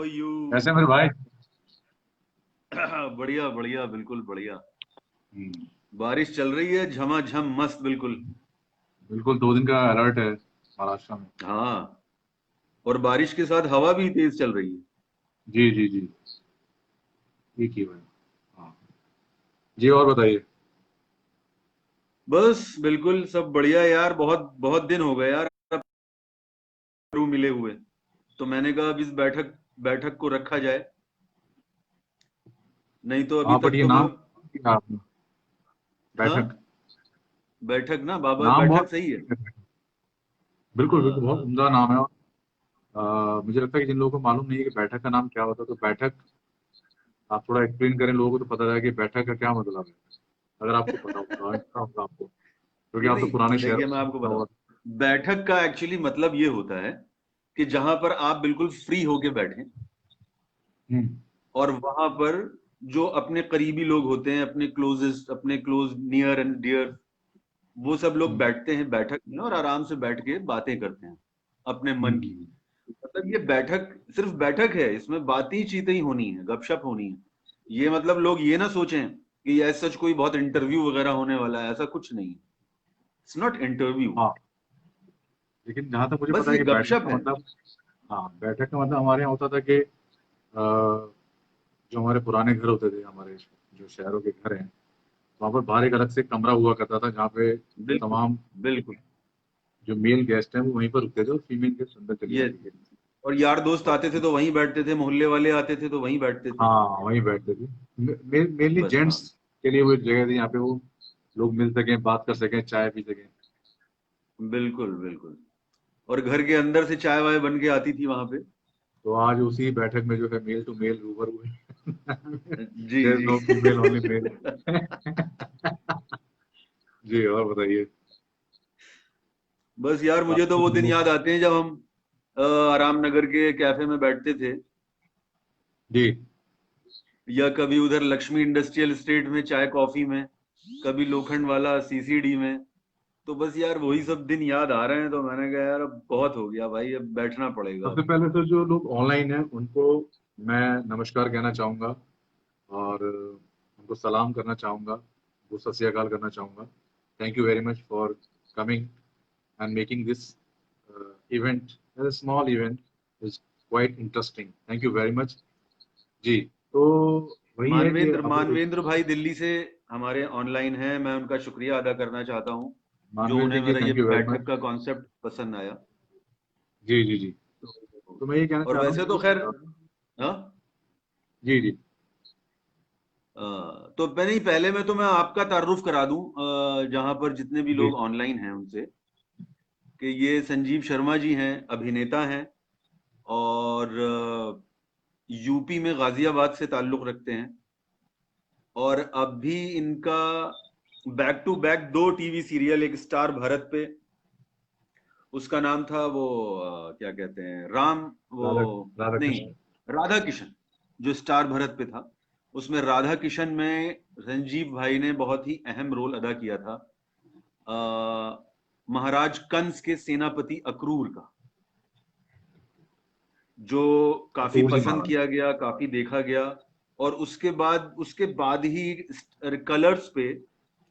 You. कैसे मेरे भाई? बढ़िया बढ़िया, बिल्कुल बढ़िया। हम्म, बारिश चल रही है झमाझम, मस्त बिल्कुल। बिल्कुल 2 दिन का अलर्ट है महाराष्ट्र में। हाँ, और बारिश के साथ हवा भी तेज चल रही है। जी जी जी, ठीक ही भाई। हाँ जी, और बताइए। बस बिल्कुल सब बढ़िया यार। बहुत बहुत दिन हो गए यार रू मिले हुए। तो मैंने कहा अब इस बैठक बैठक को रखा जाए। नहीं तो अभी हाँ, बट तक ये तो मैं। नाम क्या आपने? बैठक। हाँ, बैठक ना बाबा, नाम बहुत बैठक सही है। बिल्कुल हाँ बिल्कुल, बहुत हाँ, उम्दा नाम है। और मुझे लगता है कि जिन लोगों को मालूम नहीं है कि बैठक का नाम क्या होता है, तो बैठक आप थोड़ा एक्सप्लेन करें लोगों को, तो पता जाए कि बैठक का क्या मतलब है। अगर आपको पता हो तो पता होगा आपको, क्योंकि नहीं आप तो पुराने नहीं, शहरों देखिए मैं से आपको हैं। और बताऊं, बैठक का एक्चुअली मतलब ये होता है कि जहां पर आप बिल्कुल फ्री होके बैठे हम्म और वहां पर जो अपने करीबी लोग होते हैं, अपने क्लोजेस्ट, अपने क्लोज नियर एंड डियर, वो सब लोग हम्म बैठते हैं बैठक में और आराम से बैठ के बातें करते हैं अपने मन की। हम्म, मतलब ये बैठक सिर्फ बैठक है, इसमें बातें चीतें ही होनी है, गपशप होनी है। ये मतलब लोग ये ना सोचें कि ऐसा सच कोई बहुत इंटरव्यू वगैरह होने वाला है, ऐसा कुछ नहीं। इट्स नॉट इंटरव्यू, हाँ, लेकिन जहां तक मुझे बस पता है ये कि बैठक गपशप का है। मतलब, हाँ, बैठक का मतलब हमारे यहाँ होता था कि जो हमारे पुराने घर होते थे, हमारे जो शहरों के घर हैं, वहाँ पर बाहर एक अलग से कमरा हुआ करता था, जहाँ पे बिल्कुल तमाम बिल्कुल। जो मेल गेस्ट हैं वो वहीं पर रुकते थे, और फीमेल गेस्ट अंदर चली ये जाती थी। और यार दोस्त और आते थे तो वहीं बैठते थे, मोहल्ले वाले आते थे तो वहीं बैठते थे। हाँ, वहीं बैठते थे। मेनली बस हाँ, जेंट्स के लिए वो एक जगह थी, यहाँ पे वो लोग मिल सकें, बात कर सकें, चाय पी सकें। बिल्कुल बिल्कुल। और घर के अंदर से चाय वाय बन के आती थी वहां पे। तो आज उसी बैठक में जो है मेल टू मेल रूबर हुए। जी देयर इज जी। No female, only male. जी, और बताइए। बस यार मुझे तो बाकी वो तो दिन लोग। याद आते हैं जब हम आराम नगर के कैफे में बैठते थे, जी। या कभी उधर लक्ष्मी इंडस्ट्रियल एस्टेट में चाय कॉफी में, कभी लोखंड वाला सीसीडी में। तो बस यार वही सब दिन याद आ रहे हैं, तो मैंने कहा यार अब बहुत हो गया भाई, अब बैठना पड़ेगा सबसे अब। पहले तो जो लोग ऑनलाइन हैं उनको मैं नमस्कार कहना चाहूँगा, और उनको सलाम करना चाहूँगा, उनको सत श्री अकाल करना चाहूँगा। Thank you very much for coming and making this event as a small event is quite interesting. Thank you very much. जी। तो वही है कि मानवेंद्र अब मानवेंद्र भाई दिल्ली से हमारे ऑनलाइन हैं, मैं उनका शुक्रिया अदा करना चाहता हूँ, जो मानवेंद्र उन्हें सिंह जी, मेरा ये थैंक यू वेरी बैठक मच। का कॉन्सेप्ट पसंद आया। जी जी जी। तो तो मैं ये कहना और चाहता हूँ वैसे कि तो खैर, लोग हाँ, जी जी। तो पहले ही पहले में तो मैं आपका तारुफ करा दूं, जहां पर जितने भी जी लोग ऑनलाइन हैं उनसे, कि ये संजीव शर्मा जी हैं, अभिनेता हैं, और यूपी में गाजियाबाद से ताल्लुक रखते हैं। और अब भी इनका back to back 2 TV serial, एक स्टार भारत पे, उसका नाम था वो क्या कहते हैं, राम, वो राधा राधा नहीं, कृष्ण। राधा किशन, जो स्टार भारत पे था, उसमें राधा किशन में संजीव भाई ने बहुत ही अहम रोल अदा किया था, महाराज कंस के सेनापति अक्रूर का, जो काफी अक्रूर जी पसंद महाराज। किया गया, काफी देखा गया। और उसके बाद ही कलर्स पे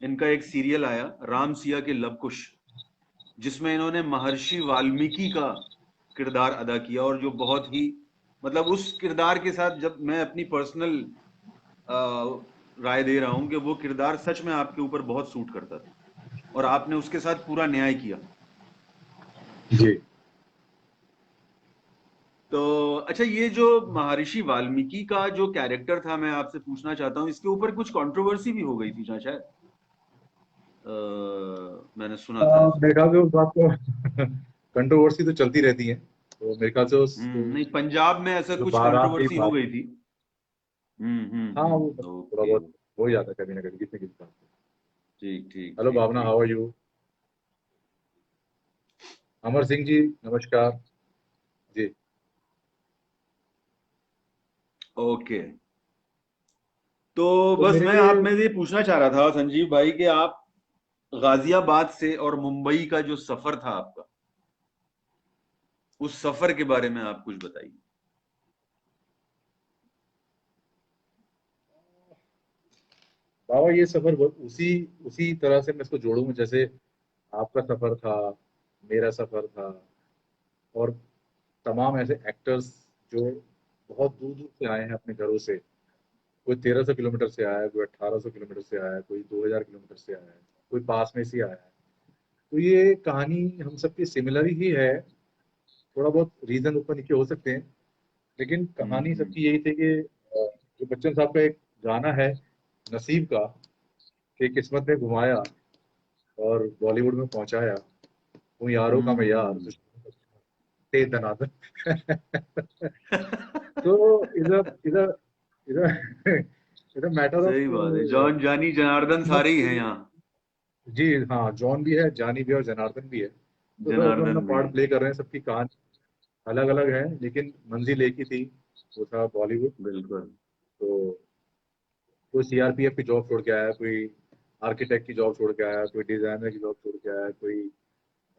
इनका एक सीरियल आया, राम सिया के लवकुश, जिसमें इन्होंने महर्षि वाल्मीकि का किरदार अदा किया, और जो बहुत ही, मतलब उस किरदार के साथ, जब मैं अपनी पर्सनल राय दे रहा हूं कि वो किरदार सच में आपके ऊपर बहुत सूट करता था, और आपने उसके साथ पूरा न्याय किया। जी। तो अच्छा, ये जो महर्षि वाल्मीकि का जो कैरेक्टर था, मैं आपसे पूछना चाहता हूँ, इसके ऊपर कुछ कंट्रोवर्सी भी हो गई थी ना शायद, मैंने सुना था ऐसा। मेरे ख्याल से उस बात को कंट्रोवर्सी तो चलती रहती है, तो मेरे ख्याल से उस नहीं, पंजाब में ऐसा जो कुछ बारात की कंट्रोवर्सी हो बात। गई थी। हाँ, वो सब थोड़ा ओके। बहुत हो ही जाता है कभी ना कभी, किसी किसी बात पे। ठीक ठीक हेलो ठीक भावना, ठीक। How are you? Amar Singh ji, नमस्कार। जी। ओके। तो तो बस मेरे मैं लिए आप में ये पूछना चाह रहा था संजीव भाई कि आप गाजियाबाद से और मुंबई का जो सफर था आपका, उस सफर के बारे में आप कुछ बताइए। बाबा ये सफर उसी उसी तरह से मैं इसको जोड़ूंगा जैसे आपका सफर था, मेरा सफर था, और तमाम ऐसे एक्टर्स जो बहुत दूर दूर से आए हैं अपने घरों से। कोई 1300 किलोमीटर से आया है, कोई 1800 किलोमीटर से आया है, कोई 2000 किलोमीटर से आया है, कोई पास में से आया है। तो ये कहानी हम सबकी सिमिलर ही है। थोड़ा बहुत रीजन ऊपर नीचे हो सकते हैं, लेकिन कहानी हम्म। सबकी यही थी कि जो बच्चन साहब का एक गाना है नसीब का, कि किस्मत ने घुमाया और बॉलीवुड में पहुंचाया, हूँ यारों का मैं यार हम्म। ते दनादन। तो इधर इधर इधर इधर मैटर ऑफ सही बात है, जॉन जानी जनार्दन किस्मत सारे ही हैं की। यहाँ। जी हाँ, जॉन भी है, जानी भी है और जनार्दन भी है। तो सब अपना अपना जनार्दन भी पार्ट है। प्ले कर रहे हैं, सबकी कहानी अलग अलग है, लेकिन मंजिल एक ही थी, वो था बॉलीवुड। बिल्कुल। तो कोई सीआरपीएफ की जॉब छोड़ के आया, कोई आर्किटेक्ट की जॉब छोड़ के आया, कोई डिजाइनर की जॉब छोड़ के आया, कोई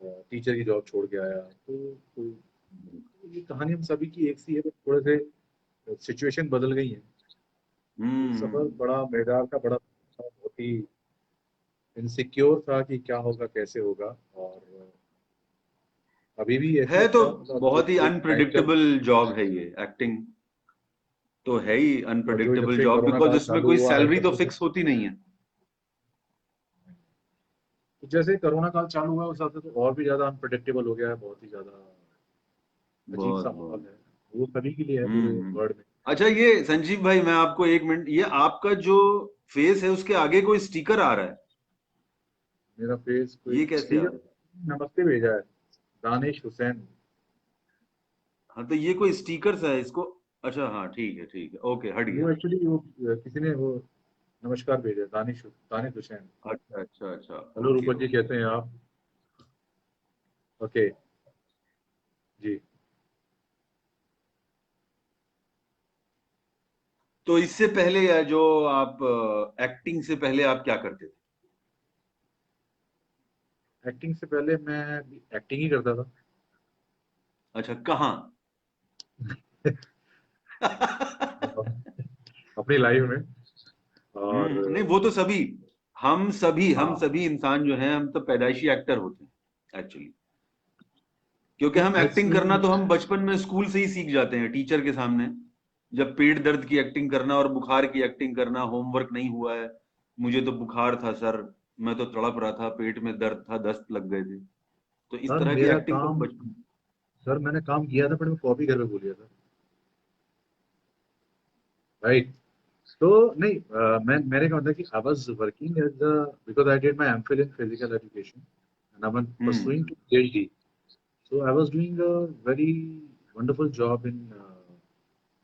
टीचर की जॉब छोड़ के आया। तो ये कहानी हम सभी की एक सी है, बस थोड़े से सिचुएशन बदल गई है। तो सफर हम्म। बड़ा मजेदार था, बड़ा बहुत ही इनसिक्योर था कि क्या होगा कैसे होगा। और अभी भी ऐसी है तो अच्छा, मतलब जो बहुत ही ये टाइम चल, अनप्रिडिक्टेबल जॉब है ये, एक्टिंग तो है ही और जो जब अनप्रिडिक्टेबल से जॉब, कोरोना बिकॉज काल इसमें चालू कोई हुआ है सैलरी तब तो से फिक्स होती नहीं है। तो जैसे कोरोना काल चालू हुआ है, उस हिसाब से तो और भी ज्यादा अनप्रिडिक्टेबल हो गया है, बहुत ही ज्यादा अजीब बहुत सा बहुत। माहौल है। वो सभी के लिए है, पूरे हम्म। वर्ल्ड में। अच्छा ये संजीव भाई, मैं आपको एक मिनट, ये आपका जो फेस है उसके आगे कोई स्टिकर आ रहा है, मेरा फेस कोई ये कैसे आ स्टीकर, रहा है? नमस्ते भेजा है, दानिश हुसैन। हाँ तो ये कोई स्टिकर है इसको। अच्छा हाँ ठीक है ओके, हट गया। वो एक्चुअली वो किसी ने वो नमस्कार भेजा है, दानिश दानिश हुसैन। अच्छा hello okay Rupak ji, okay. कैसे हैं आप? ओके जी। तो इससे पहले या जो आप एक्टिंग से पहले आप क्या करते थे? एक्टिंग से पहले मैं एक्टिंग ही करता था। अच्छा कहाँ? अपनी लाइफ में। और नहीं वो तो सभी, हम हाँ, सभी इंसान जो हैं, हम तो पैदाइशी एक्टर होते हैं एक्चुअली। क्योंकि हम एक्टिंग करना एक्चुअली तो हम बचपन में स्कूल से ही सीख जाते हैं टीचर के सामने। जब पेट दर्द की एक्टिंग करना और बुखार की एक्टिंग करना, होमवर्क नहीं हुआ है, मुझे तो बुखार था सर, मैं तो तड़प रहा था, पेट में दर्द था, दस्त लग गए थे, तो इस सर तरह की मेरा एक्टिंग तो हम काम, बचपन। सर मैंने काम किया था, बट मैं कॉपी घर पे भूल गया था। राइट। तो नहीं, मैंने कहा था कि I was working as a, because I did my MPhil in physical education and I am pursuing hmm. To PhD. So I was doing a very wonderful job in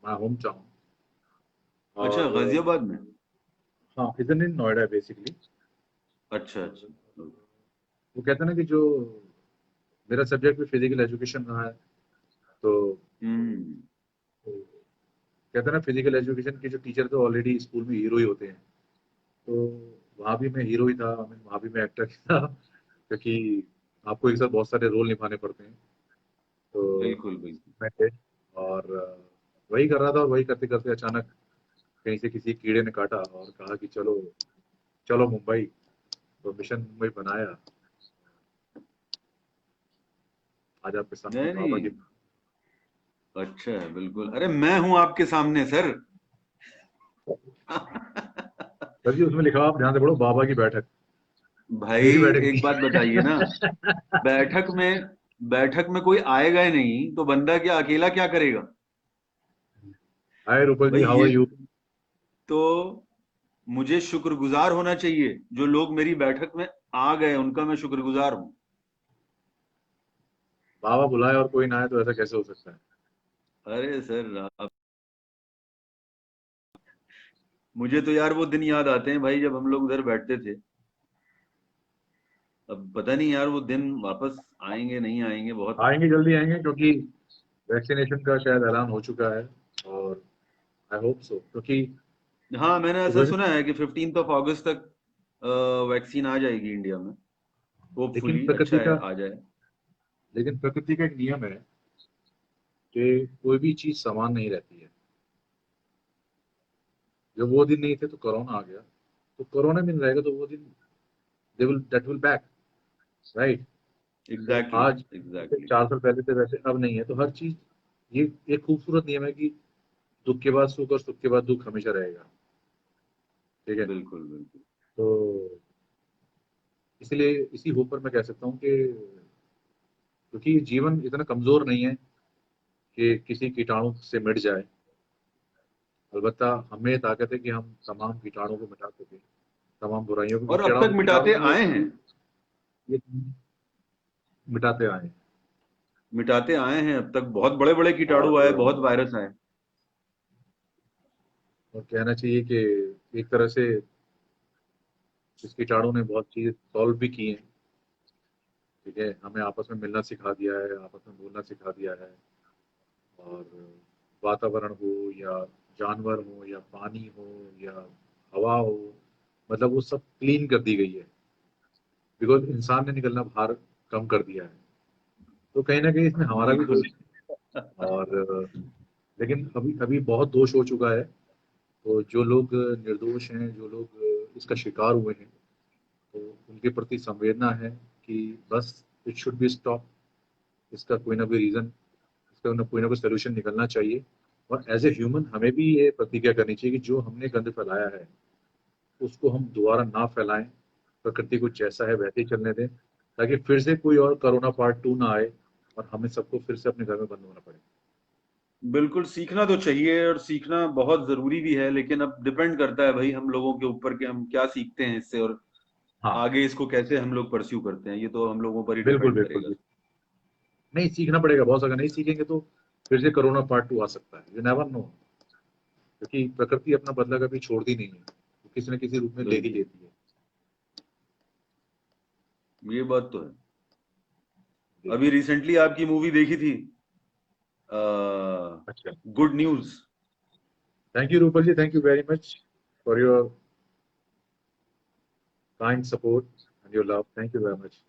my home town. अच्छा और गाजियाबाद में। हाँ, इधर इन Noida basically. अच्छा। वो कहते हैं ना कि जो मेरा सब्जेक्ट भी फिजिकल एजुकेशन रहा है, तो हम्म। कहते हैं ना फिजिकल एजुकेशन के जो टीचर तो ऑलरेडी स्कूल में हीरो ही होते हैं। तो वहाँ भी मैं हीरो ही था, वहाँ भी मैं एक्टर ही था, क्योंकि आपको एक साथ बहुत सारे रोल निभाने पड़ते हैं। तो बिल्कुल बिल्कुल। मैं थे, और वही कर रहा था, और वही करते करते अचानक कहीं से किसी कीड़े ने काटा और कहा कि चलो चलो मुंबई। तो मिशन मुंबई बनाया। आज आपके सामने नहीं बाबा नहीं, की। अच्छा है बिल्कुल, अरे मैं हूं आपके सामने सर। सर जी, उसमें लिखा, आप ध्यान से पढ़ो, बाबा की बैठक। भाई मेरी बैठक एक बात नहीं। बताइए ना, बैठक में बैठक में कोई आएगा ही नहीं तो बंदा क्या अकेला क्या करेगा? हाय रूपल जी, भाई हाउ ये आर यू? तो मुझे शुक्रगुजार होना चाहिए, जो लोग मेरी बैठक में आ गए उनका मैं शुक्रगुजार हूं। बाबा बुलाए और कोई ना आए तो ऐसा कैसे हो सकता है? अरे सर आप, मुझे तो यार वो दिन याद आते हैं भाई जब हम लोग उधर बैठते थे। अब पता नहीं यार वो दिन वापस आएंगे नहीं आएंगे, बहुत। आएंगे, जल्दी आएंगे, क्योंकि वैक्सीनेशन का शायद ऐलान हो चुका है। और आई होप सो, क्योंकि हाँ मैंने ऐसा सुबह, सुना है कि 15 अगस्त तक वैक्सीन आ जाएगी इंडिया में। लेकिन होपफुली अच्छा प्रकृति है का आ जाए। लेकिन प्रकृति का एक नियम है कि कोई भी चीज समान नहीं रहती है। जब वो दिन नहीं थे तो कोरोना आ गया, तो कोरोना भी नहीं रहेगा तो वो दिन दैट विल बैक, राइट। तो एग्जैक्टली, आज एग्जैक्टली। 4 साल पहले थे वैसे अब नहीं है, तो हर चीज, ये एक खूबसूरत नियम है कि दुख के बाद सुख और सुख के बाद दुख हमेशा रहेगा, ठीक है। बिल्कुल, बिल्कुल। तो इसलिए इसी होप पर मैं कह सकता हूँ कि क्योंकि जीवन इतना कमजोर नहीं है कि किसी कीटाणु से मिट जाए। अलबत्ता हमें ये ताकत है कि हम तमाम कीटाणु को मिटा सकें, तमाम बुराइयों को, और अब कीटाणु तक कीटाणु मिटाते तो आए हैं, ये मिटाते आए हैं। मिटाते आए हैं। अब तक बहुत बड़े बड़े कीटाणु आए, और बहुत वायरस आए। कहना चाहिए कि एक तरह से इस कीटाणु ने बहुत चीजें सॉल्व भी की हैं, ठीक है। हमें आपस में मिलना सिखा दिया है, आपस में बोलना सिखा दिया है, और वातावरण हो या जानवर हो या पानी हो या हवा हो, मतलब वो सब क्लीन कर दी गई है, बिकॉज इंसान ने निकलना बाहर कम कर दिया है। तो कहीं ना कहीं इसमें हमारा भी बिल्कुल। दोष है। और लेकिन अभी अभी बहुत दोष हो चुका है। तो जो लोग निर्दोष हैं, जो लोग इसका शिकार हुए हैं, तो उनके प्रति संवेदना है कि बस इट शुड बी स्टॉप। इसका कोई ना कोई रीजन, इसका कोई ना कोई सोल्यूशन निकलना चाहिए। और एज ए ह्यूमन हमें भी ये प्रतिज्ञा करनी चाहिए कि जो हमने गंद फैलाया है उसको हम दोबारा ना फैलाएं, प्रकृति को जैसा है वैसे ही चलने दें, ताकि फिर से कोई और कोरोना पार्ट 2 ना आए और हमें सबको फिर से अपने घर में बंद होना पड़े। बिल्कुल, सीखना तो चाहिए और सीखना बहुत जरूरी भी है, लेकिन अब डिपेंड करता है भाई हम लोगों के ऊपर कि हम क्या सीखते हैं इससे, और हाँ, आगे इसको कैसे हम लोग परस्यू करते हैं। ये तो हम लोगों पर ही बिल्कुल डिपेंड बिल्कुल करेगा। बिल्कुल। नहीं, सीखना पड़ेगा बहुत, अगर नहीं सीखेंगे तो फिर से कोरोना पार्ट 2 आ सकता है, यू नेवर नो। क्योंकि प्रकृति अपना बदला कभी छोड़ती नहीं है, वो किसी न किसी रूप में ले ही बिल्कुल, लेती है। ये बात तो है। जी। अभी रिसेंटली आपकी मूवी देखी थी, अच्छा, good news. Thank you Rupal ji, thank you very much for your kind support and your love, thank you very much.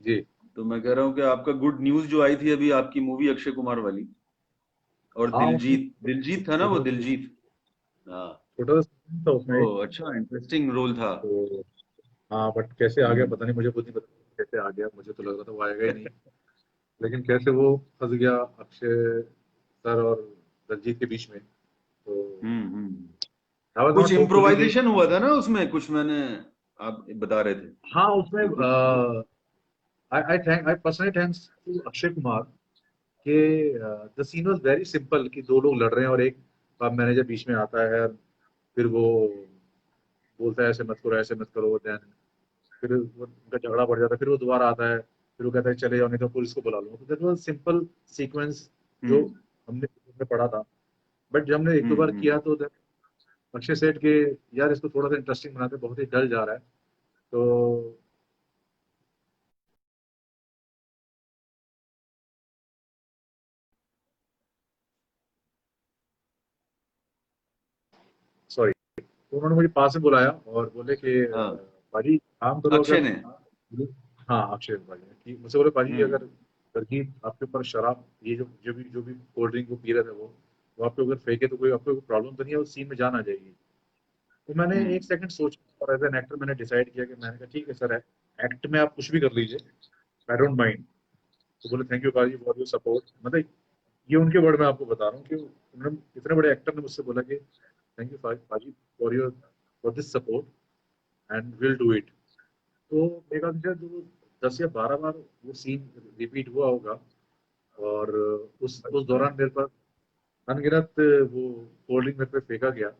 जी। तो मैं कह रहा हूँ कि आपका गुड न्यूज जो आई थी अभी, आपकी मूवी अक्षय कुमार वाली, और हाँ, उसमें दिलजीत, दिलजीत था ना वो, दिलजीत। हाँ। छोटा सा था उसमें ओ एक, अच्छा, इंटरेस्टिंग रोल था। तो हाँ, बट कैसे आ गया हम्म। पता नहीं, मुझे खुद नहीं पता कैसे आ गया, मुझे तो लग रहा था वो आएगा ही नहीं। लेकिन कैसे वो फंस गया अक्षय सर और दलजीत के बीच में, तो हम्म। आई वाज कुछ नॉट होपफुली कि इम्प्रोवाइजेशन हुआ था ना उसमें, कुछ मैंने, आप बता रहे थे हाँ उसमें कि कुछ। I thank I personally thanks to Akshay Kumar कि the scene was very simple कि दो लोग लड़ रहे हैं और एक मैनेजर बीच में आता है, फिर वो बोलता है ऐसे मत करो ऐसे मत करो, देन फिर उनका झगड़ा बढ़ जाता है, फिर वो दोबारा आता है, फिर वो कहता है चले जाओ नहीं तो पुलिस को बुला लूंगा। तो दैट वाज सिंपल सीक्वेंस जो हम्म हमने पढ़ा था। बट जब हमने एक दो बार हम्म। किया तो अक्षय सेठ के यार इसको थोड़ा सा इंटरेस्टिंग बनाते, बहुत ही डल जा रहा है, तो सॉरी, तो उन्होंने मुझे पास में बुलाया और बोले कि हाँ, पाजी काम करो अक्षय अगर, ने। हाँ अक्षय भाई ने, कि मुझसे बोले पाजी हम्म अगर दलजीत आपके ऊपर शराब, ये जो भी कोल्ड ड्रिंक वो पी रहे थे वो आपके ऊपर फेंके तो कोई आपको प्रॉब्लम तो नहीं है, उस सीन में जान आ जाएगी। तो मैंने हम्म एक सेकंड सोचा और एज एन एक्टर मैंने डिसाइड किया कि मैंने कहा ठीक है सर, एक्ट में आप कुछ भी कर लीजिए, आई डोंट माइंड। तो बोले थैंक यू पाजी फॉर योर सपोर्ट, मतलब ये उनके वर्ड में आपको बता रहा हूँ कि उन्होंने, इतने बड़े एक्टर ने मुझसे बोला कि थैंक यू पाजी for your for this support and will do it. तो मेरे ख्याल से शायद वो 10 या 12 बार वो सीन रिपीट हुआ होगा। और उस अच्छा। दौरान मेरे पास अनगिनत वो कोल्ड ड्रिंक मेरे पे फेंका गया।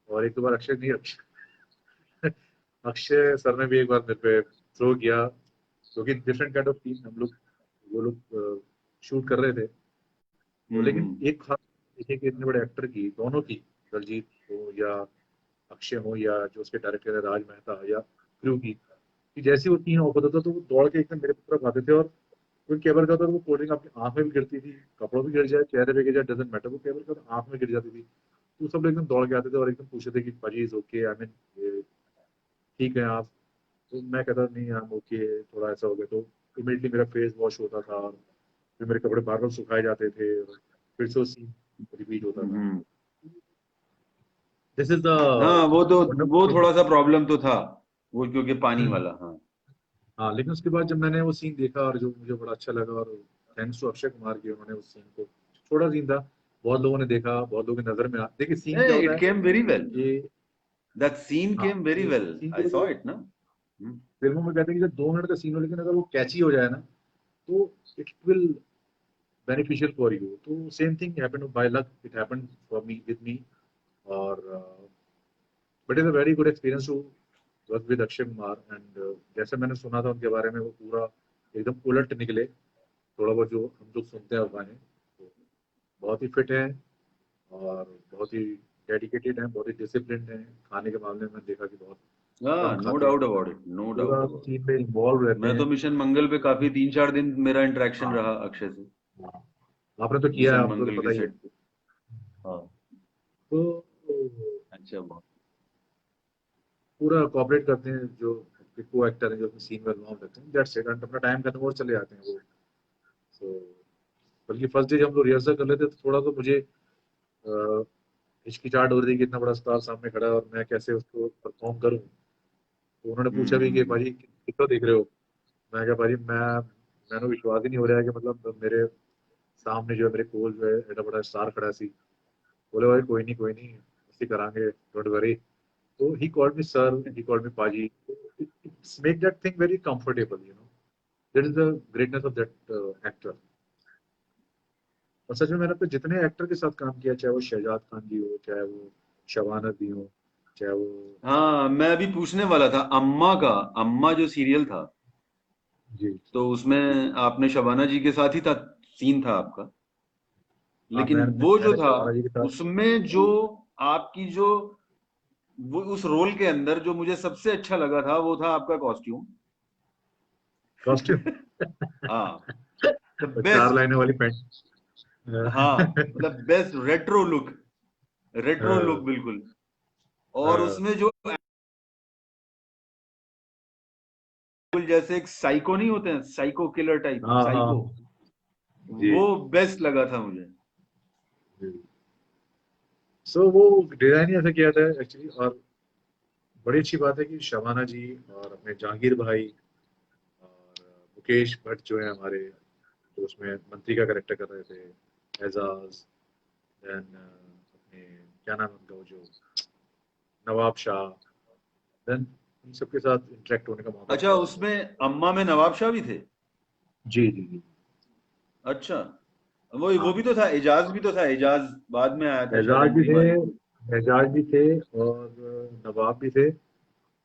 और एक दो बार अक्षय नहीं, अक्षय सर ने भी एक बार मेरे पे थ्रो किया, क्योंकि डिफरेंट काइंड ऑफ सीन हम लोग, वो लोग शूट कर रहे थे। तो लेकिन हम्म। एक खास देखिए कि इतने बड़े एक्टर की, दोनों की, दलजीत हो या अक्षय हो या जो उसके डायरेक्टर है राज मेहता या क्रू की, कि जैसे वो तीन ऑफ होता था तो वो दौड़ के एकदम मेरे तरफ आते थे। और कोई केबल का होता तो वो कोल्ड ड्रिंक आपकी आंख में भी गिरती थी, कपड़ों भी गिर जाए, चेहरे पे गिर जाए, डजेंट मैटर, वो केबल का तो आंख में गिर जाती थी। तो सब लोग एकदम दौड़ के आते थे और एकदम पूछते थे कि पाजी इज ओके, आई मीन ठीक है आप। तो मैं कहता नहीं आई एम ओके, थोड़ा ऐसा हो गया तो इमीडिएटली मेरा फेस वॉश होता था, फिर मेरे कपड़े बार बार सुखाए जाते थे और फिर से वो सीन रिपीट होता था। हम्म। दिस इज द हाँ वो वंडरफुल। थोड़ा सा प्रॉब्लम तो था, वो क्योंकि पानी वाला। हाँ। हाँ, लेकिन उसके बाद जब मैंने वो सीन देखा और जो मुझे बड़ा अच्छा लगा, और थैंक्स टू अक्षय कुमार की, उन्होंने उस सीन को, छोटा सीन था, बहुत लोगों ने देखा, बहुत लोगों की नजर में देखिए सीन क्या होता इट है केम वेरी वेल, कि दैट सीन हाँ, केम वेरी तो वेल, सीन आई को सॉ तो इट ना। फिल्मों में कहते हैं कि जब 2 मिनट का सीन हो, लेकिन अगर वो कैची हो जाए ना, तो it will beneficial for you. तो same thing happened by luck, it happened for me with me. और but is a very good experience to work with Akshay Kumar. And जैसे मैंने सुना था उनके बारे में, वो पूरा एकदम उलट निकले थोड़ा बहुत जो हम लोग सुनते हैं गाने। तो बहुत ही फिट है, और बहुत ही डेडिकेटेड है, बहुत ही डिसिप्लिन है। खाने के मामले में देखा कि बहुत कम हाँ, नो खाते हैं, doubt about it, no doubt पूरा अबाउट सीन में इन्वॉल्व इट। रहते मैं हैं। तो मिशन मंगल पे काफी 3-4 दिन मेरा इंटरेक्शन हाँ, रहा अक्षय से, हाँ, आपने तो किया है, मिशन आपको तो मंगल पता के ही है। सेट पे। हाँ। तो अच्छा, बहुत। पूरा कॉपरेट करते हैं जो को एक्टर हैं, जो अपने सीन में इन्वॉल्व रहते हैं, दैट्स इट। एंड अपना टाइम खत्म और चले जाते हैं वो। तो बल्कि फर्स्ट डे जब हम लोग रिहर्सल कर लेते, तो थोड़ा तो मुझे अ, हिचकिचाहट हो रही थी कि इतना बड़ा स्टार सामने खड़ा है और मैं कैसे उसको परफॉर्म करूं। तो उन्होंने पूछा भी कि हम्म। भाजी कितना देख रहे हो। मैं कहा भाजी मैंने विश्वास ही नहीं हो रहा है कि मतलब मेरे सामने जो है, मेरे कोल जो है एडा बड़ा स्टार खड़ा सी। बोले भाई कोई नहीं ऐसे करांगे, डोंट वरी। तो he called me sir, he called me paaji. It's make that thing very comfortable, you know. That is the greatness of that actor. और सच में मैंने तो जितने एक्टर के साथ काम किया, चाहे वो शहजाद खान जी हो, चाहे वो शबाना दी हो, चाहे वो हाँ, मैं अभी पूछने वाला था, अम्मा का, अम्मा जो सीरियल था, जी, तो उसमें आपने शबाना जी के साथ ही था, सीन था आपका। हाँ, लेकिन वो जो मैंने था, शबाना जी के साथ उसमें जो आपकी जो वो उस रोल के अंदर जो मुझे सबसे अच्छा लगा था, वो था आपका कॉस्ट्यूम। कॉस्ट्यूम। हाँ, द चार बेस्ट। लाइनें वाली पैंट। हाँ, मतलब best retro look, retro look बिल्कुल। और उसमें जो बिल्कुल जैसे एक साइको नहीं होते हैं, साइको किलर टाइप, हाँ, हाँ, साइको, जी, वो बेस्ट लगा था मुझे। जी। सो वो डिजाइन ही ऐसा किया था एक्चुअली। और बड़ी अच्छी बात है कि शबाना जी और अपने जहांगीर भाई और मुकेश भट्ट जो है हमारे, जो उसमें मंत्री का करेक्टर कर रहे थे, एजाज, देन अपने क्या नाम है उनका, वो जो नवाब शाह, देन इन सबके साथ इंटरेक्ट होने का मौका अच्छा, मिला था तो। उसमें अम्मा में नवाब शाह भी थे? जी, जी, जी। अच्छा, वो भी हाँ, तो था, एजाज भी तो था, एजाज बाद में आया था शायद, एजाज भी एंट्री थे, मारी थी। एजाज भी थे, और नवाब भी थे,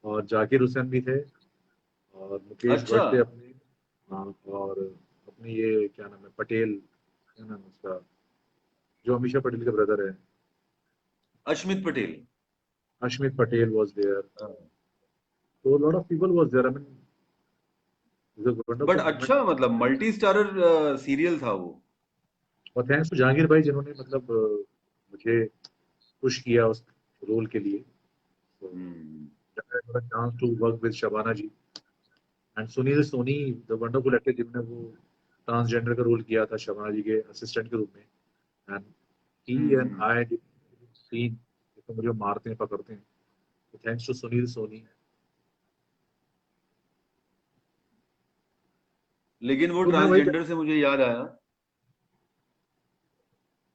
और जाकिर हुसैन भी थे, और मुकेश अच्छा, भट्ट थे अपने। हाँ, और अपने ये क्या नाम है, पटेल, क्या नाम है उसका, जो अमीषा पटेल के ब्रदर है, अश्मित पटेल। Ashmit Patel was there. हाँ। तो lot of people was there, I mean it was a but wonderful moment. अच्छा, मतलब मल्टी स्टारर सीरियल था वो। और थैंक्स टू जहांगीर भाई, जिन्होंने मतलब मुझे पुश किया उस रोल के लिए। तो hmm. Chance to work with Shabana ji and Sunil Soni, the wonderful actor, जिन्होंने वो ट्रांसजेंडर का रोल किया था शबाना जी के असिस्टेंट के रूप में। And he and hmm. I seen, तो मुझे मारते हैं, पकड़ते हैं। तो थैंक्स टू सुनील सोनी। लेकिन वो तो मैं वही ट्रांसजेंडर से मुझे याद आया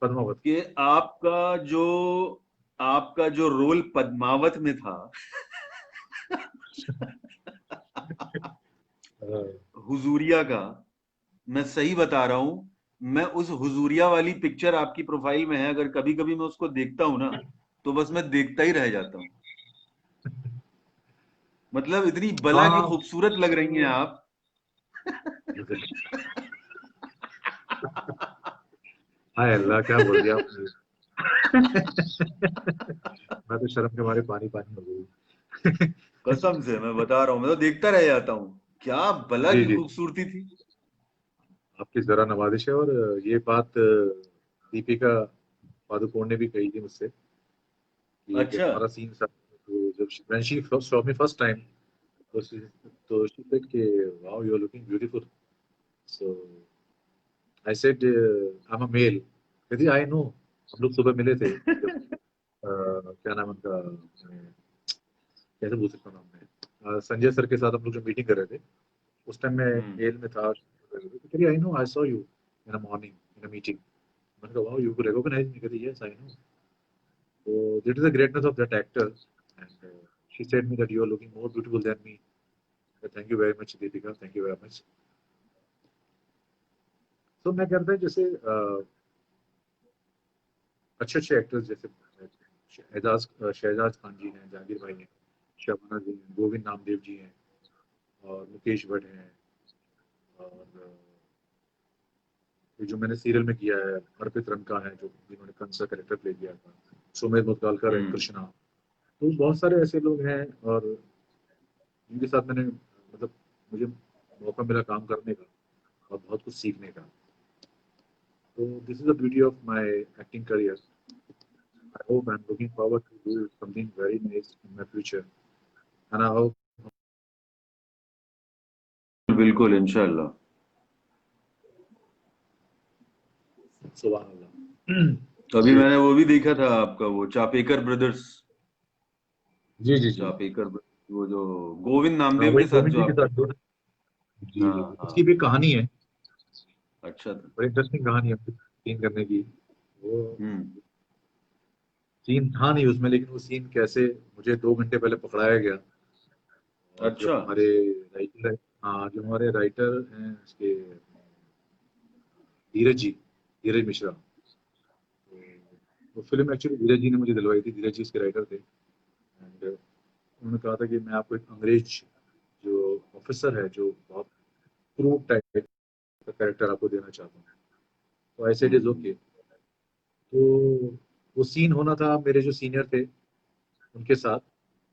पद्मावत। कि आपका जो रोल पद्मावत में था, हुजूरिया का, मैं सही बता रहा हूं, मैं उस हुजूरिया वाली पिक्चर आपकी प्रोफाइल में है, अगर कभी कभी मैं उसको देखता हूं ना, तो बस मैं देखता ही रह जाता हूँ। मतलब इतनी बला की हाँ, खूबसूरत लग रही हैं आप। हाय अल्लाह, क्या बोल दिया आपने। मैं तो शर्म के मारे पानी पानी हो गई। कसम से मैं बता रहा हूँ, मैं तो देखता रह जाता हूँ, क्या बला जी, की जी, खूबसूरती थी। आपकी जरा नवाजिश है। और ये बात दीपिका पादुकोण ने भी कही थी मुझसे कि जब अच्छा। हमारा सीन था, तो जब when she first saw me first time, तो she said कि wow, you are looking beautiful. So I said I'm a male. कहती I know, हम लोग सुबह मिले थे जब क्या नाम है उनका, कैसे बोल सकता हूँ नाम में, संजय सर के साथ हम लोग जो मीटिंग कर रहे थे उस टाइम मैं मेल में था, कहती I know I saw you in a morning in a meeting. मैंने कहा वाओ यू रिकॉग्नाइज मी, कहती yes I know. So that is the greatness of that actor. And she said me that you are looking more beautiful than me. Thank you very much, Deepika. Thank you very much. So मैं करता है जैसे अच्छे अच्छे actors जैसे शहजाद खान जी हैं, जाकिर भाई हैं, शबाना जी हैं, गोविंद नामदेव जी हैं, और मुकेश भट्ट हैं, और ये जो मैंने सीरियल में किया है अर्पित रंका है जो जिन्होंने कंस का कैरेक्टर प्ले किया था, सुमेध मुतकालकर है, कृष्णा। तो बहुत सारे ऐसे लोग हैं और इनके साथ मैंने मतलब मुझे मौका मिला काम करने का और बहुत कुछ सीखने का। तो this is the beauty of my acting career. I hope I am looking forward to do something very nice in my future and I hope. बिल्कुल इंशाल्लाह। सुभान अल्लाह। अभी जी मैंने वो भी देखा था आपका, वो चापेकर ब्रदर्स। जी जी जी। चापेकर वो जो गोविंद हाँ नामदेव वही के साथ गोविंद जो जी के आपने। साथ जो, जी जी हाँ जी, उसकी हाँ। भी एक कहानी है, अच्छा था। बड़ी इंटरेस्टिंग कहानी है सीन करने की। वो हम्म। सीन था नहीं उसमें, लेकिन वो सीन कैसे मुझे 2 घंटे पहले पकड़ाया गया। और जो अच्छा। हमारे राइटर है, हाँ जो हमारे राइटर हैं उसके, धीरज जी, धीरज मिश्रा। तो वो फिल्म एक्चुअली धीरज जी ने मुझे दिलवाई थी, धीरज जी उसके राइटर थे। एंड उन्होंने कहा था कि मैं आपको एक अंग्रेज जो ऑफिसर है जो बहुत क्रूड टाइप का कैरेक्टर आपको देना चाहता हूँ। तो ऐसे इट इज हम्म। ओके। तो वो सीन होना था मेरे जो सीनियर थे उनके साथ,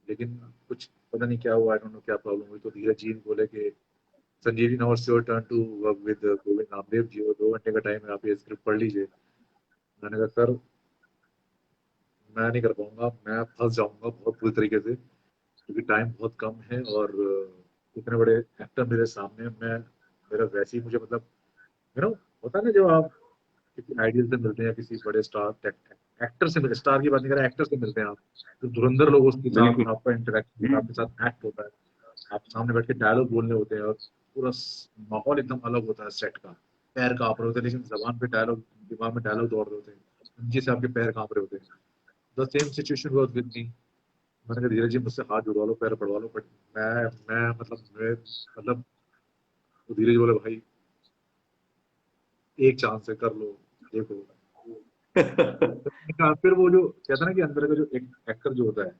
लेकिन कुछ पता नहीं क्या हुआ, आई डोंट नो क्या प्रॉब्लम हुई। तो धीरज जी बोले कि Sanjeev ji now it's your turn to work with Govind Namdev ji, और 2 घंटे का टाइम है, आप ये स्क्रिप्ट पढ़ लीजिए। मैंने कहा सर मैं नहीं कर पाऊंगा, मैं फंस जाऊंगा बहुत बुरी तरीके से, क्योंकि टाइम बहुत कम है और इतने बड़े एक्टर मेरे सामने हैं। मैं मेरा वैसे ही मुझे मतलब होता है ना जब आप किसी आइडियल से मिलते हैं, किसी बड़े स्टार एक्टर से मिलते, स्टार की बात नहीं कर रहा, एक्टर से मिलते हैं आप, तो धुरंधर लोगों के बिल्कुल। साथ आपका इंटरेक्शन होता है, आपके साथ एक्ट होता है, आप सामने बैठ के डायलॉग बोलने होते हैं, और पूरा माहौल एकदम अलग होता है सेट का। पैर कांप रहे होते हैं लेकिन जबान पे डायलॉग, दिमाग में डायलॉग दौड़ रहे होते हैं, जिससे आपके पैर कांप रहे होते हैं। The same situation was with me. मैंने कहा धीरज जी मुझसे हाथ जुड़वा लो, पैर पड़वा लो, बट मैं मतलब तो धीरज बोले भाई एक चांस है, कर लो, देखो। तो मैंने कहा फिर वो जो कहता है ना कि अंदर का जो एक्टर जो होता है,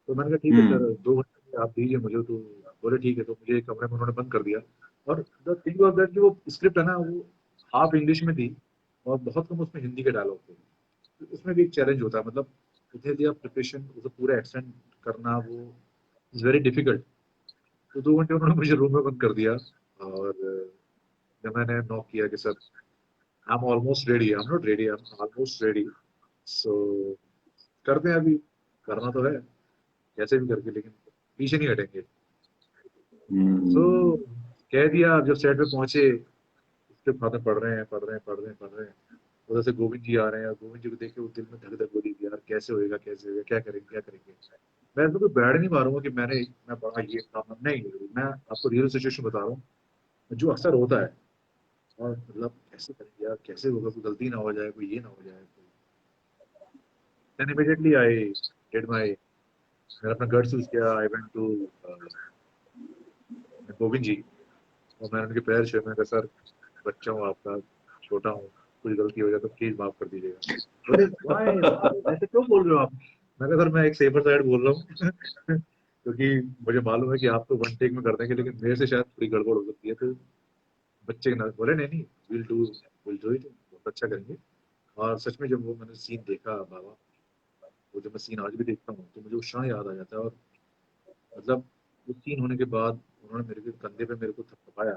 तो मैंने कहा ठीक है सर हम्म। 2 घंटे आप दीजिए मुझे। तो बोले ठीक है। तो मुझे एक कमरे में उन्होंने बंद कर दिया। और द थिंग वाज दैट कि वो स्क्रिप्ट है ना वो हाफ इंग्लिश में थी और बहुत कम उसमें हिंदी के डायलॉग थे। तो उसमें भी एक चैलेंज होता है, मतलब उतने दिया प्रिपरेशन, उसे पूरा एक्सटेंड करना वो इज वेरी डिफिकल्ट। तो 2 घंटे उन्होंने मुझे रूम में बंद कर दिया। और जब मैंने नॉक किया कि sir I am almost ready, I am not ready, I am almost ready, so करते हैं अभी, करना तो है कैसे भी करके, लेकिन पीछे नहीं हटेंगे। सो हम्म। कह दिया। जब सेट पे पहुंचे, उसके बाद पढ़ रहे हैं, पढ़ रहे हैं, पढ़ रहे हैं, पढ़ रहे हैं, उधर से गोविंद जी आ रहे हैं, और गोविंद जी को देख के वो दिल में धक धक हो रही थी, यार कैसे होएगा, कैसे होएगा, क्या करेंगे, क्या करेंगे। मैं तो कोई बैठ नहीं मारूंगा कि मैं बड़ा ये काम नहीं, मैं आपको रियल सिचुएशन बता रहा हूँ जो अक्सर होता है। और मतलब कैसे करेंगे यार, कैसे होगा, कोई गलती ना हो जाए, कोई ये ना हो जाए। Then immediately I did my, मैंने अपना गट्स यूज किया, I went to Govind ji, और मैंने उनके पैर छुए। मैंने कहा सर बच्चा हूँ आपका, छोटा हूँ, कुछ गलती हो जाए तो प्लीज माफ कर दीजिएगा। बोले वाई वाई ऐसे क्यों बोल रहे हो आप। मैं कहा सर मैं एक सेफर साइड बोल रहा हूँ क्योंकि मुझे मालूम है कि आप तो वन टेक में कर देंगे, लेकिन मेरे से शायद थोड़ी गड़बड़ हो सकती है। तो बच्चे के ना बोले नहीं नहीं, विल डू इट, बहुत अच्छा करेंगे। और सच में जब वो मैंने सीन देखा बाबा, वो जब मैं सीन आज भी देखता हूँ तो मुझे वो शाह याद आ जाता है। और मतलब वो सीन होने के बाद उन्होंने मेरे के कंधे पे मेरे को थपथपाया,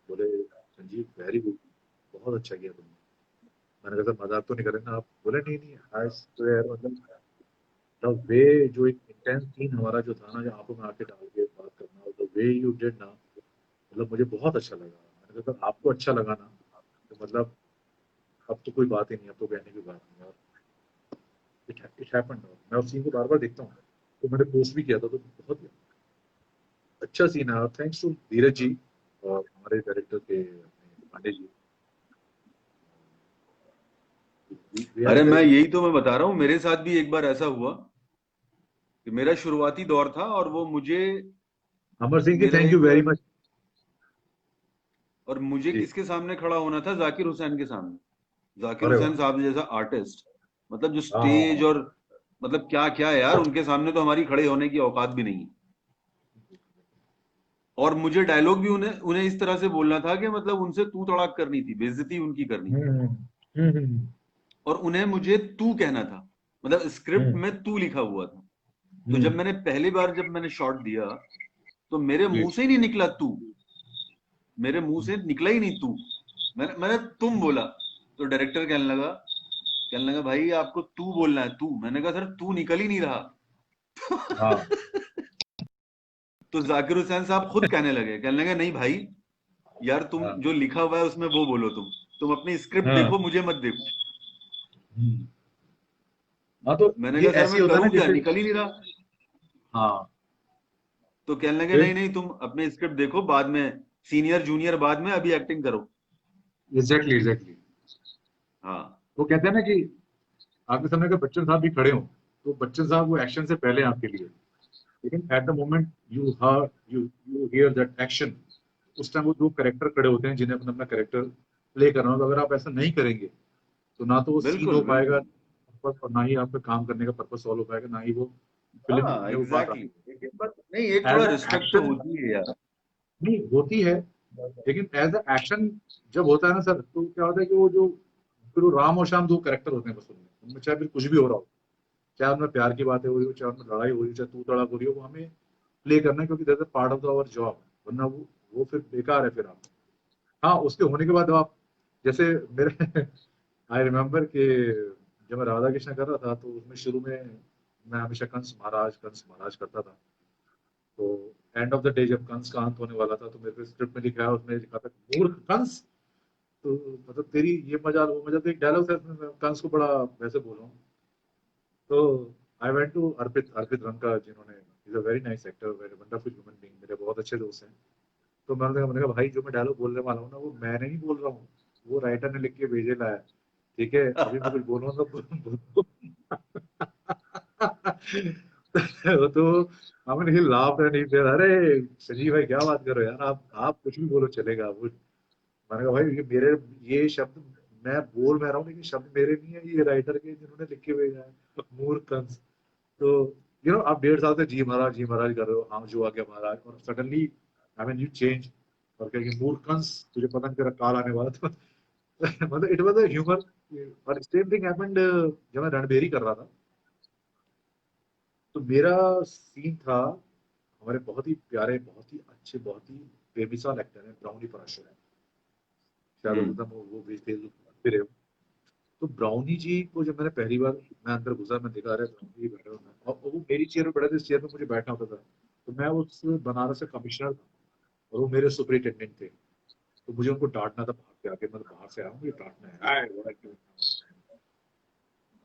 बोले संजीव वेरी गुड, बहुत अच्छा किया तुमने। मैंने कहा सर मजाक तो नहीं कर रहे ना आप। बोले नहीं नहीं आई स्वेयर, मतलब द वे, जो एक इंटेंस सीन हमारा जो था ना, जो आंखों में आके डाल के बात करना, द वे यू डिड ना, मतलब मुझे बहुत अच्छा लगा। मैंने कहा सर आपको अच्छा लगा ना, तो मतलब अब तो कोई बात ही नहीं, अब तो कहने की बात नहीं। और इट हैपेंड। मैं उस सीन को बार बार देखता हूँ, तो मैंने पोस्ट भी किया था, तो बहुत ही अच्छा सीन है। थैंक्स टू धीरज जी और हमारे डायरेक्टर के पांडे जी। अरे मैं बता रहा हूँ, मेरे साथ भी एक बार ऐसा हुआ कि मेरा शुरुआती दौर था और वो मुझे, अमर सिंह जी, मेरा थैंक यू एक, वेरी मच और मुझे जी। किसके सामने खड़ा होना था? जाकिर हुसैन के सामने। जाकिर अरे वाह। हुसैन साहब जैसा आर्टिस्ट, मतलब जो हाँ हाँ स्टेज हाँ। और मतलब क्या क्या है यार, उनके सामने तो हमारी खड़े होने की औकात भी नहीं है। और मुझे डायलॉग भी उन्हें उन्हें इस तरह से बोलना था कि मतलब उनसे तू तड़ाक करनी थी, बेइज्जती उनकी करनी थी। हम्म हम्म हम्म और उन्हें मुझे तू कहना था, मतलब स्क्रिप्ट हम्म में तू लिखा हुआ था। तो हम्म, जब मैंने पहली बार जब मैंने शॉट दिया, तो मेरे जी। मुंह से ही नहीं निकला तू, मेरे मुंह से निकला ही नहीं तू, मैंने तुम बोला। तो डायरेक्टर कहने लगा भाई आपको तू बोलना है, तू। मैंने कहा सर तू निकल ही नहीं रहा। हाँ तो जाकिर हुसैन साहब खुद कहने लगे नहीं भाई, यार तुम हाँ जो लिखा हुआ है उसमें वो बोलो, तुम अपनी स्क्रिप्ट हाँ देखो, मुझे मत देखो। हम्म। हाँ, तो मैंने ये कहा सर ऐसे मैं ही होता है ना, करूं क्या, जैसे निकल ही नहीं रहा। हाँ तो कहने लगे फिर नहीं नहीं तुम अपने स्क्रिप्ट देखो, बाद में सीनियर जूनियर बाद में, अभी एक्टिंग करो। Exactly exactly. हाँ वो कहते हैं ना कि आपके सामने अगर बच्चन साहब भी खड़े हों, तो बच्चन साहब वो एक्शन से पहले हैं आपके लिए, लेकिन at the moment you here that action, उस टाइम वो दो कैरेक्टर खड़े होते हैं जिन्हें अपना अपना कैरेक्टर प्ले करना होगा। अगर आप ऐसा नहीं करेंगे, तो ना तो वो सीन बिल्कुल हो पाएगा बिल्कुल। पर्पस, और ना ही आपका काम करने का पर्पस सॉल्व हो पाएगा, ना ही वो फिल्म हाँ में वो बात आ। एग्जैक्टली, नहीं एक थोड़ा एज अ रिस्पेक्ट तो एक्शन होती है यार। नहीं होती है, लेकिन एज अ एक्शन जब होता है ना सर, तो क्या होता है कि वो जो फिर वो राम और श्याम दो कैरेक्टर होते हैं बस उनमें, उनमें चाहे फिर कुछ भी हो रहा हो, चाहे उनमें प्यार की बातें हो रही हो, चाहे उनमें लड़ाई हो रही हो, चाहे तू तड़ाक हो रही हो, वो हमें प्ले करना है, क्योंकि that's a part of our job. वरना वो फिर बेकार है फिर आप। हाँ, उसके होने के बाद आप, जैसे मेरे आई रिमेम्बर कि जब मैं राधा कृष्ण कर रहा था, तो उसमें शुरू में मैं हमेशा कंस महाराज करता था। तो एंड ऑफ द डे जब कंस का अंत होने वाला था, तो मेरे को स्क्रिप्ट में लिखा है, उसमें लिखा था मूर्ख कंस। तो मतलब तेरी ये मजाल वो मजाल, तो एक डायलॉग था उसमें, मैं कंस को बड़ा वैसे बोल रहा हूँ। तो आई वेंट टू अर्पित अर्पित रंका, जिन्होंने is a very nice actor, very wonderful human being, मेरे बहुत अच्छे दोस्त हैं। तो मैंने कहा भाई, जो मैं डायलॉग बोलने वाला हूँ ना, वो मैं नहीं बोल रहा हूँ, वो राइटर ने लिख के भेजे ला है। ठीक है, अभी मैं कुछ बोलूंगा तो तो हमने ही लाफ है, नहीं फिर अरे संजीव भाई क्या बात कर रहे हो यार, आप कुछ भी बोलो चलेगा। वो मैंने कहा भाई, ये शब्द मैं बोल मैं रहा हूँ, लेकिन शब्द मेरे नहीं है, ये राइटर के जिन्होंने लिख के भेजा है, मूर्ख कंस। तो आप 1.5 साल से जी महाराज कर रहे हो, हाँ जो आ गया महाराज, और suddenly I mean you change और कहेंगे मूर्ख कंस, तुझे पता नहीं तेरा काल आने वाला था। मतलब इट वाज अ ह्यूमर। और सेम थिंग हैपेंड जब मैं रणबेरी कर रहा था, तो मेरा सीन था, हमारे बहुत ही प्यारे, बहुत ही अच्छे, बहुत ही बेमिसाल एक्टर है ब्राउनी पराशर है, शायद हम्म। वो भी भी रहे हो। तो ब्राउनी जी को जब मैंने पहली बार, मैं अंदर घुसा, मैं देखा अरे ब्राउनी जी बैठे हुए हैं, और वो मेरी चेयर पे बैठे थे, इस चेयर पे मुझे बैठना होता था। तो मैं उस बनारस से कमिश्नर था, और वो मेरे सुपरिटेंडेंट थे। तो मुझे उनको डांटना था बाहर से आके, मतलब बाहर से आया हूँ, मुझे डांटना है, आए बड़ा क्यों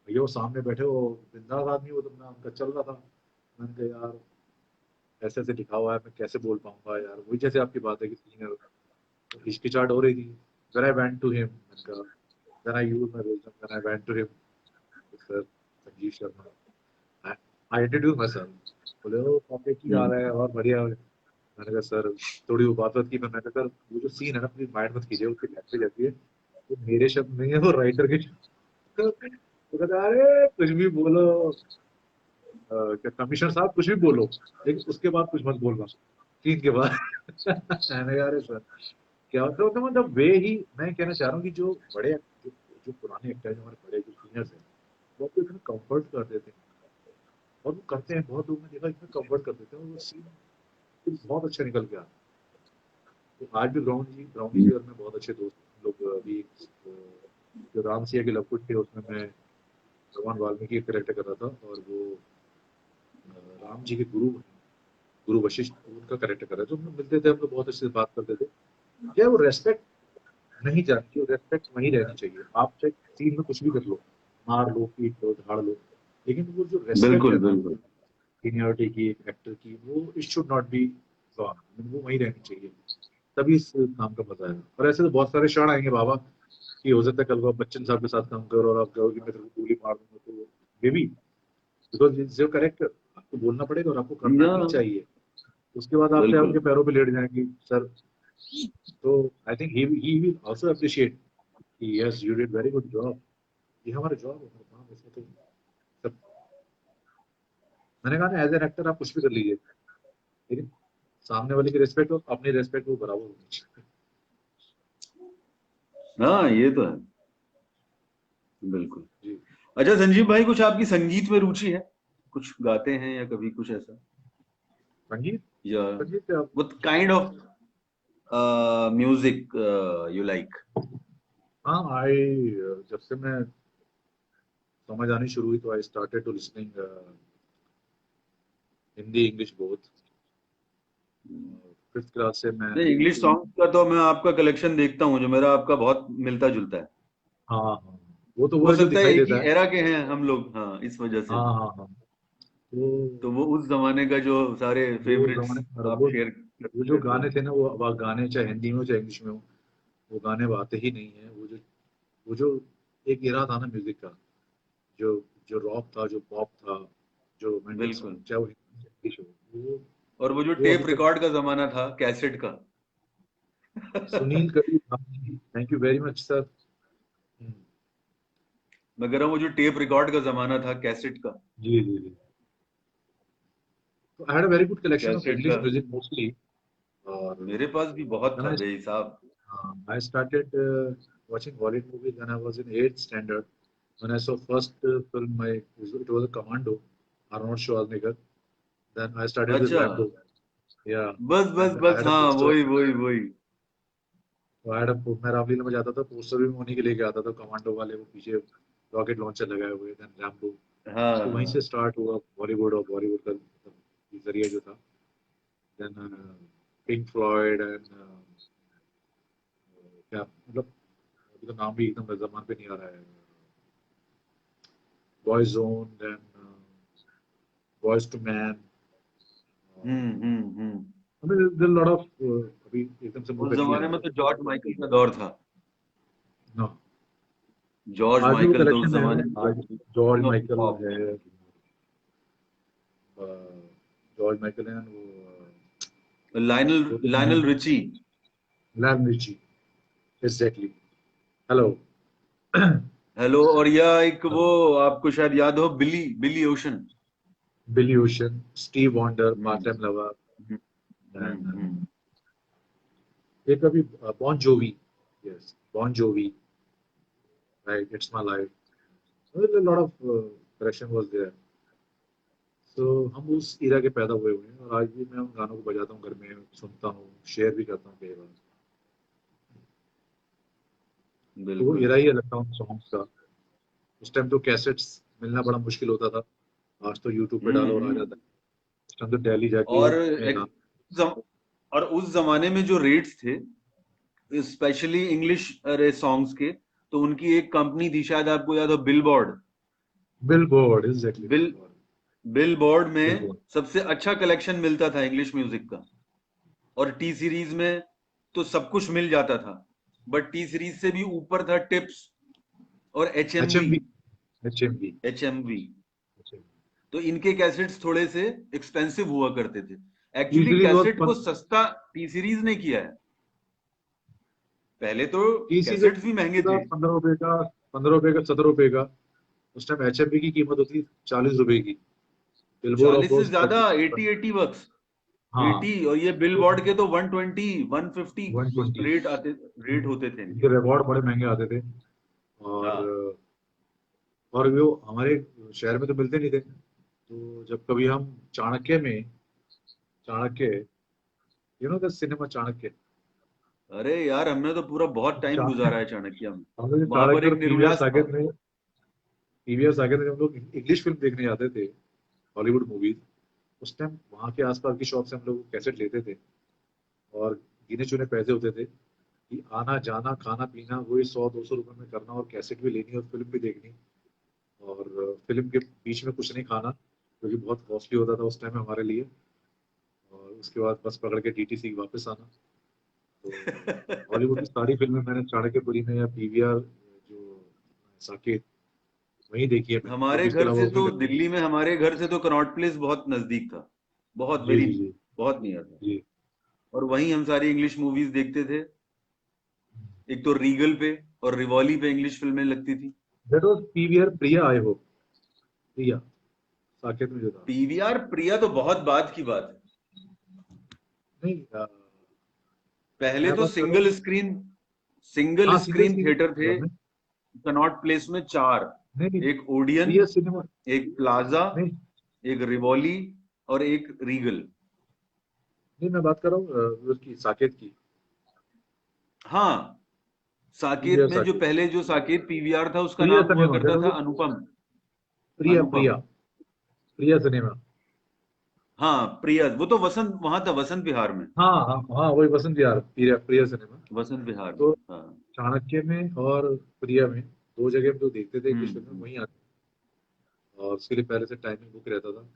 भैया, वो सामने बैठे हो बिंदास आदमी, वो तो मैं उनका चल रहा था। मैंने कहा यार, ऐसे ऐसे लिखा हुआ है, मैं कैसे बोल पाऊंगा यार, वही जैसे आपकी बात है कि सीनियर, हिचकिचाहट हो रही थी। फिर आई वेंट टू हिम, मैंने कहा, then I used my wisdom, then I went to him, sir Sanjeev Sharma, I introduce myself. बोले ओ पापे की हाल है, और बढ़िया। मैंने कहा सर, थोड़ी वो बात की, मैंने कहा सर वो जो सीन है ना, प्लीज माइंड मत कीजिए, उसकी लैंग्वेज ऐसी है, वो मेरे शब्द नहीं है, वो राइटर के शब्द। तो कहता अरे कुछ भी बोलो, क्या कमिश्नर साहब कुछ भी बोलो, लेकिन उसके बाद कुछ मत बोलना, सीन के बाद। मैंने कहा अरे सर क्या होता है, मतलब वे ही, मैं कहना चाह रहा हूँ कि जो बड़े जो पुराने एक्टर, जो हमारे बड़े जो सीनियर्स हैं, वो आपको इतना कंफर्ट कर देते हैं, और वो करते हैं, बहुत लोग ने देखा इतना कंफर्ट कर देते हैं, और वो सीन बहुत अच्छा निकल गया। तो आज भी ब्राउनी जी और मैं बहुत अच्छे दोस्त हैं। हम लोग अभी जो राम सिया के लवकुश थे, उसमें मैं भगवान वाल्मीकि का करेक्टर कर रहा था, और वो राम जी के गुरु वशिष्ठ, उनका करेक्टर कर रहे थे। तो हम लोग मिलते थे, हम लोग बहुत अच्छे से बात करते थे। क्या वो रेस्पेक्ट नहीं जाती, वो रेस्पेक्ट वहीं रहनी चाहिए, आप चाहे सीन में कुछ भी कर लो, मार लो, पीट लो, झाड़ लो, लेकिन वो जो रेस्पेक्ट बिल्कुल है ना बिल्कुल। सीनियरिटी की एक एक्टर की, वो it should not be gone, वो वहीं रहनी चाहिए, तभी इस काम का मजा आएगा। और ऐसे तो बहुत सारे क्षण आएंगे बाबा कि हो सकता है कल को आप बच्चन साहब के साथ काम करो और आप कहोगे मैं तेरे को गोली मार दूंगा, तो baby because it's your character, आपको बोलना पड़ेगा और आपको करना या भी चाहिए। उसके बाद आप क्या बिल्कुल। उनके पैरों पे लेट जाएंगे सर। तो I think he will also appreciate कि yes you did very good job. ये हमारा जॉब है, हमारा काम है, इसमें तो सब। मैंने कहा ना एज एन एक्टर आप कुछ भी कर लीजिए, लेकिन सामने वाले की रिस्पेक्ट और अपनी रिस्पेक्ट वो बराबर होनी चाहिए। हाँ ये तो है, बिल्कुल। जी। अच्छा संजीव भाई, कुछ आपकी संगीत में रुचि है? कुछ गाते हैं या कभी कुछ ऐसा, संगीत, या संगीत क्या? what kind of music you like? हाँ आई, जब से मैं समझ आनी शुरू हुई तो I started to listening Hindi English both. Fifth class से मैं, नहीं, इंग्लिश सॉन्ग का तो मैं आपका कलेक्शन देखता हूँ, जो मेरा आपका बहुत मिलता जुलता है। हाँ हाँ, वो हो है जो सकता है दिखाई एक देता ही है। एरा के हैं हम लोग, हाँ, इस वजह से। हाँ हाँ हाँ, तो तो वो उस जमाने का जो सारे वो फेवरेट्स जमाने, और आप शेयर वो जो करते रहते हो। गाने थे ना, वो अब गाने चाहे हिंदी में हो चाहे इंग्लिश में हो, वो गाने अब आते ही नहीं है। वो जो एक इरा था ना म्यूजिक का, जो जो रॉक था, जो पॉप था, जो रोमांटिक बिल्कुल। सॉन्ग, चाहे वो हिंदी इंग्लिश हो, और वो जो वो अभी टेप तक। रिकॉर्ड का जमाना था, कैसेट का। Sunil Kapoor, thank you very much sir. मैं कह रहा हूँ वो जो टेप रिकॉर्ड का जमाना था, कैसेट का। जी जी जी। तो I had a very good collection of cassette English का म्यूजिक मोस्टली। और मेरे पास भी बहुत when था I बेहिसाब। I started watching Bollywood movies when I was in 8th standard. When I saw first film, it was a Commando, Arnold Schwarzenegger. Then I started with अच्छा, Rambo. Yeah, बस बस and I बस, had a हाँ, poster. वही वही वही। मैं रामलीला में जाता था, पोस्टर भी मैं उन्हीं के लेके आता था, कमांडो वाले, वो पीछे रॉकेट लॉन्चर लगाए हुए, देन रैम्बो। हाँ तो वहीं से हाँ। स्टार्ट हुआ बॉलीवुड, और बॉलीवुड का मतलब जरिया जो था। देन पिंक फ्लॉयड एंड क्या मतलब, अभी तो नाम भी एकदम जबान पे नहीं आ रहा है। Boyzone, then Boyz II Men. Hmm. Lot of, अभी एकदम से मुंह उस पे नहीं जमाने में आएगा। तो जॉर्ज माइकल का दौर था। नो, जॉर्ज आज भी वो माइकल तो उस कलेक्शन है, जमाने आज में George king of Michael pop. है, जॉर्ज माइकल है, वो लायनल दो तीन लायनल हैं, रिची। लैम रिची, एग्जैक्टली। हेलो। हेलो, और यह एक वो, आपको शायद याद हो, Billy Billy Ocean. Billy Ocean, Steve Wonder, part hmm time lover, hmm and hmm. एक अभी Bon Jovi, yes Bon Jovi, right, it's my life. Lot of collection was there. तो हम उस इरा के पैदा हुए हुए हैं, और आज भी मैं उन गानों को बजाता हूँ घर में, सुनता हूँ, शेयर भी करता हूँ कई बार। तो वो बिल्कुल। इरा ही अलग था उन सॉन्ग्स का। उस टाइम तो कैसेट्स मिलना बड़ा मुश्किल होता था, आज तो यूट्यूब पे डालो और आ जाता हम्म। है। उस टाइम तो दिल्ली जाके और मैं एक गाना। जम, और उस जमाने में जो रेट्स थे, स्पेशली इंग्लिश अरे सॉन्ग्स के, तो उनकी एक कंपनी थी, शायद आपको याद हो, billboard. Billboard, exactly bill billboard. Billboard में बिलबोर्ड, सबसे अच्छा कलेक्शन मिलता था इंग्लिश म्यूजिक का। और टी सीरीज में तो सब कुछ मिल जाता था, बट टी सीरीज से भी ऊपर था टिप्स और H M V. HMV, HMV, H M V. तो इनके कैसेट्स थोड़े से एक्सपेंसिव हुआ करते थे। टी एक्चुअली सीरीज कैसेट को बहुत, सस्ता टी सीरीज ने किया है। पहले तो टी सीरीज कैसेट्स भी महंगे का थे। 15 रुपए का, 15 रुपए का, 17 रुपए का। उस टाइम एचएमवी की कीमत होती थी 40 रुपए की। बिलबोर्ड ऑफ 40 से कोर्स ज्यादा, 30। 80 बक्स। हाँ, 80, और ये बिल तो बोर्ड के तो 120 150 120। रेट आते, रेट होते थे इनके इनके। रिवॉर्ड बड़े महंगे आते थे। और हाँ। वो हमारे शहर में तो मिलते नहीं थे। तो जब कभी हम चाणक्य में, Chanakya, you know the cinema Chanakya, अरे यार, हमने तो पूरा बहुत टाइम चाणक्य, गुजारा है चाणक्य में। हम लोग वहां पर चाणक्य एक और पीवीआर निर्व्यास था। सागर में, पीवीआर सागर में हम लोग इंग्लिश फिल्म देखने जाते थे, हॉलीवुड मूवीज। उस टाइम वहाँ के आसपास की शॉप से हम लोग कैसेट लेते थे, और गिने चुने पैसे होते थे कि आना जाना खाना पीना वही 100-200 रुपए में करना, और कैसेट भी लेनी और फिल्म भी देखनी। और फिल्म के बीच में कुछ नहीं खाना, क्योंकि बहुत कॉस्टली होता था उस टाइम में हमारे लिए। और उसके बाद बस पकड़ के डीटीसी वापस आना। तो हॉलीवुड की सारी फिल्में मैंने चाणक्यपुरी में या पीवीआर जो साकेत वहीं देखी है मैंने, हमारे क्योंकि उसके घर अलावा से उसमें तो लगती नहीं। दिल्ली में, हमारे घर से तो कनॉट प्लेस बहुत नजदीक था, बहुत जी वेरी, जी जी बहुत नियर था। जी। और वहीं हम सारी इंग्लिश मूवीज देखते थे। एक तो रीगल पे और रिवॉली पे इंग्लिश फिल्में लगती थी। That was PVR Priya, I hope. Priya Saket में जो था। पीवीआर प्रिया तो बहुत बाद की बात है। नहीं पहले मैं तो बात कर रहा हूँ। सिंगल हाँ, सिंगल स्क्रीन स्क्रीन थिएटर थे में। कनॉट प्लेस में, चार। नहीं नहीं, एक ओडियन, प्रिया सिनेमा। एक प्लाजा, नहीं एक रिवॉली और एक रीगल। नहीं, मैं बात कर रहा हूँ उसकी, साकेत की। हाँ, साकेत पीवीआर में जो साकेत। पहले जो साकेत पीवीआर था उसका प्रिया नाम हुआ सिनेमा, दैट करता था was Anupam. Priya Anupam. Priya. Priya cinema. हाँ प्रिया, वो तो वसंत, वहां था वसंत विहार में। हाँ हाँ हाँ, वही वसंत विहार, प्रिया प्रिया सिनेमा। वसंत विहार में, तो हाँ। चाणक्य में और प्रिया में, दो जगह हम जो देखते थे इंग्लिश फिल्म, हम्म। वहीं आते। और उसके लिए पहले से टाइमिंग बुक रहता था।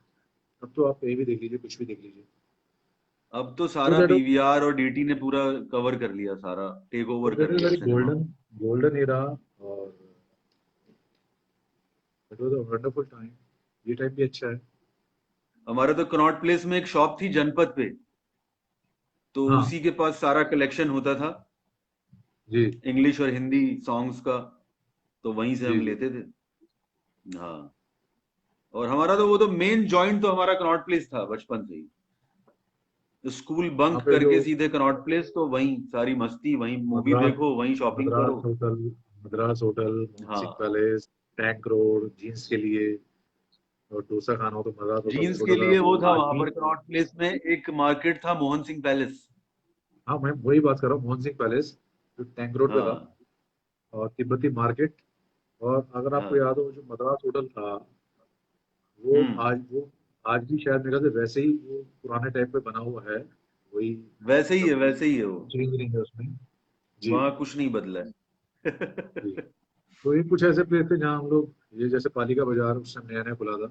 अब तो आप कहीं भी देख लीजिए, कुछ भी देख लीजिए। अब तो तो सारा दैट पीवीआर और डीटी ने पूरा कवर कर लिया, सारा टेक ओवर कर दैट इज लिया वेरी सिनेमा गोल्डन, को। Golden era. और it was a wonderful time. ये टाइम भी अच्छा है। हमारे तो कनॉट प्लेस में एक शॉप थी जनपथ पे, तो हाँ उसी के पास सारा कलेक्शन होता था, जी इंग्लिश और हिंदी सॉन्ग्स का। तो वहीं से जी हम जी। लेते थे। हाँ। और हमारा तो वो तो मेन जॉइंट तो हमारा कनॉट प्लेस था बचपन से ही। स्कूल वहाँ बंक पे जो करके सीधे कनॉट प्लेस, तो वहीं सारी मस्ती, वहीं मूवी मद्रास, देखो, वहीं शॉपिंग करो। मद्रास होटल, मोहन सिंह हाँ, पैलेस, टैंक रोड जीन्स के लिए। और डोसा खाना हो तो मद्रास होटल जीन्स के छोटा सा, लिए वो वो था आज वहां भी। पर कनॉट प्लेस में, एक मार्केट था मोहन सिंह पैलेस। हाँ, मैं वही बात कर रहा हूँ, मोहन सिंह पैलेस जो टैंक रोड पे था। हाँ और तिब्बती मार्केट। और अगर आपको हाँ। याद हो, जो मद्रास होटल था, वो हम्म। आज भी शायद मेरे ख्याल से वैसे ही वो पुराने टाइप पे बना हुआ है। वही वैसे ही है, मतलब कोई वैसे ही है वो। चेंज नहीं है उसमें। जी वहां कुछ नहीं बदला जी। है। तो ये कुछ ऐसे प्लेस थे जहाँ हम लोग, ये जैसे पालिका बाजार उस समय नया नया खुला था।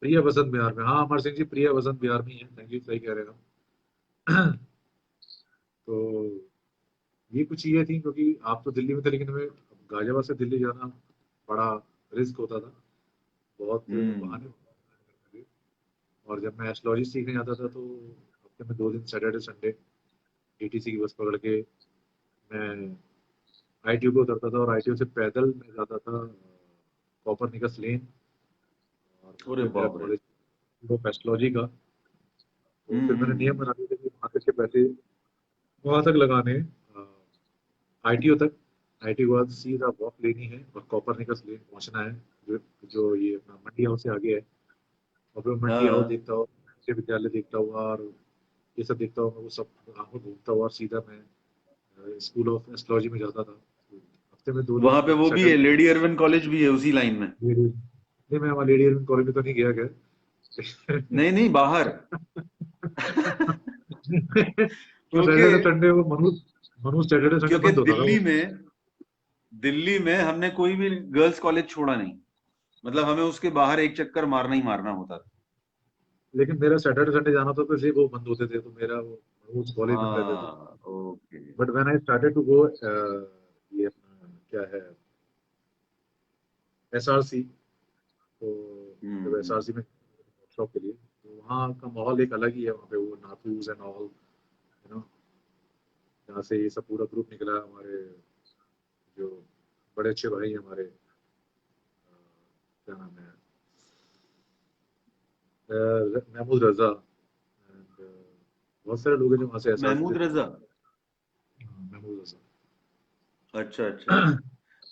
प्रिय वसंत विहार में, हाँ, अमर सिंह जी प्रिय वसंत विहार में ही है। थैंक यू, सही कह रहे हो। तो ये कुछ चीजें थी, क्योंकि आप तो दिल्ली में थे, लेकिन हमें गाजियाबाद से दिल्ली जाना बड़ा रिस्क होता था। बहुत हम्म। बहाने होते थे। और जब मैं एस्ट्रोलॉजी सीखने जाता था, तो हफ्ते में 2 दिन, सैटरडे संडे, डीटीसी की बस पकड़ के मैं आईटीयू पे उतरता था। और आईटीयू से पैदल मैं जाता था कॉपर निकस लेन। और वहाँ अरे पे मेरा बाप रे। कॉलेज वो एस्ट्रोलॉजी का। तो फिर मैंने नियम हम्म। बना दिया कि वहाँ तक के पैसे वहाँ तक लगाने, आईटीओ तक। आईटीओ के बाद सीधा वॉक लेनी है और कॉपर निकस लेन पहुंचना है, जो जो ये अपना मंडी हाउस से आगे है। और फिर मंडी हाउस हाँ। देखता हुआ, विश्वविद्यालय देखता हुआ, और ये सब देखता हुआ, मैं वो सब आगे घूमता हुआ, और सीधा मैं स्कूल ऑफ एस्ट्रोलॉजी में जाता था। हफ्ते में 2 दिन, वहां पे वो भी है, सैटरडे। लेडी अरविंद कॉलेज भी है उसी लाइन में। नहीं, मैं वहाँ लेडी इरविन कॉलेज में तो नहीं गया क्या। नहीं नहीं, बाहर। वो क्योंकि सैटरडे संडे, वो मनु मनु सैटरडे संडे क्योंकि बंद होता था वो। दिल्ली में हमने कोई भी गर्ल्स कॉलेज छोड़ा नहीं। मतलब हमें उसके बाहर एक चक्कर मारना ही मारना होता था। लेकिन मेरा सैटरडे संडे जाना था, तो इसलिए वो बंद होते थे, तो मेरा वो कॉलेज बंद रहते थे। हाँ, okay. But when I started to go, ये अपना क्या है, एसआरसी। तो जब हम्म। एसआरसी में वर्कशॉप के लिए, तो वहाँ का माहौल एक अलग ही है। वहाँ पे वो नाथूज एंड ऑल, यू नो, जहाँ से ये सब पूरा ग्रुप निकला है, हमारे जो बड़े अच्छे भाई हैं हमारे, क्या नाम है, महमूद रजा, एंड बहुत सारे लोग हैं जो वहाँ से एसआरसी से महमूद निकले। रजा। महमूद रजा। अच्छा अच्छा।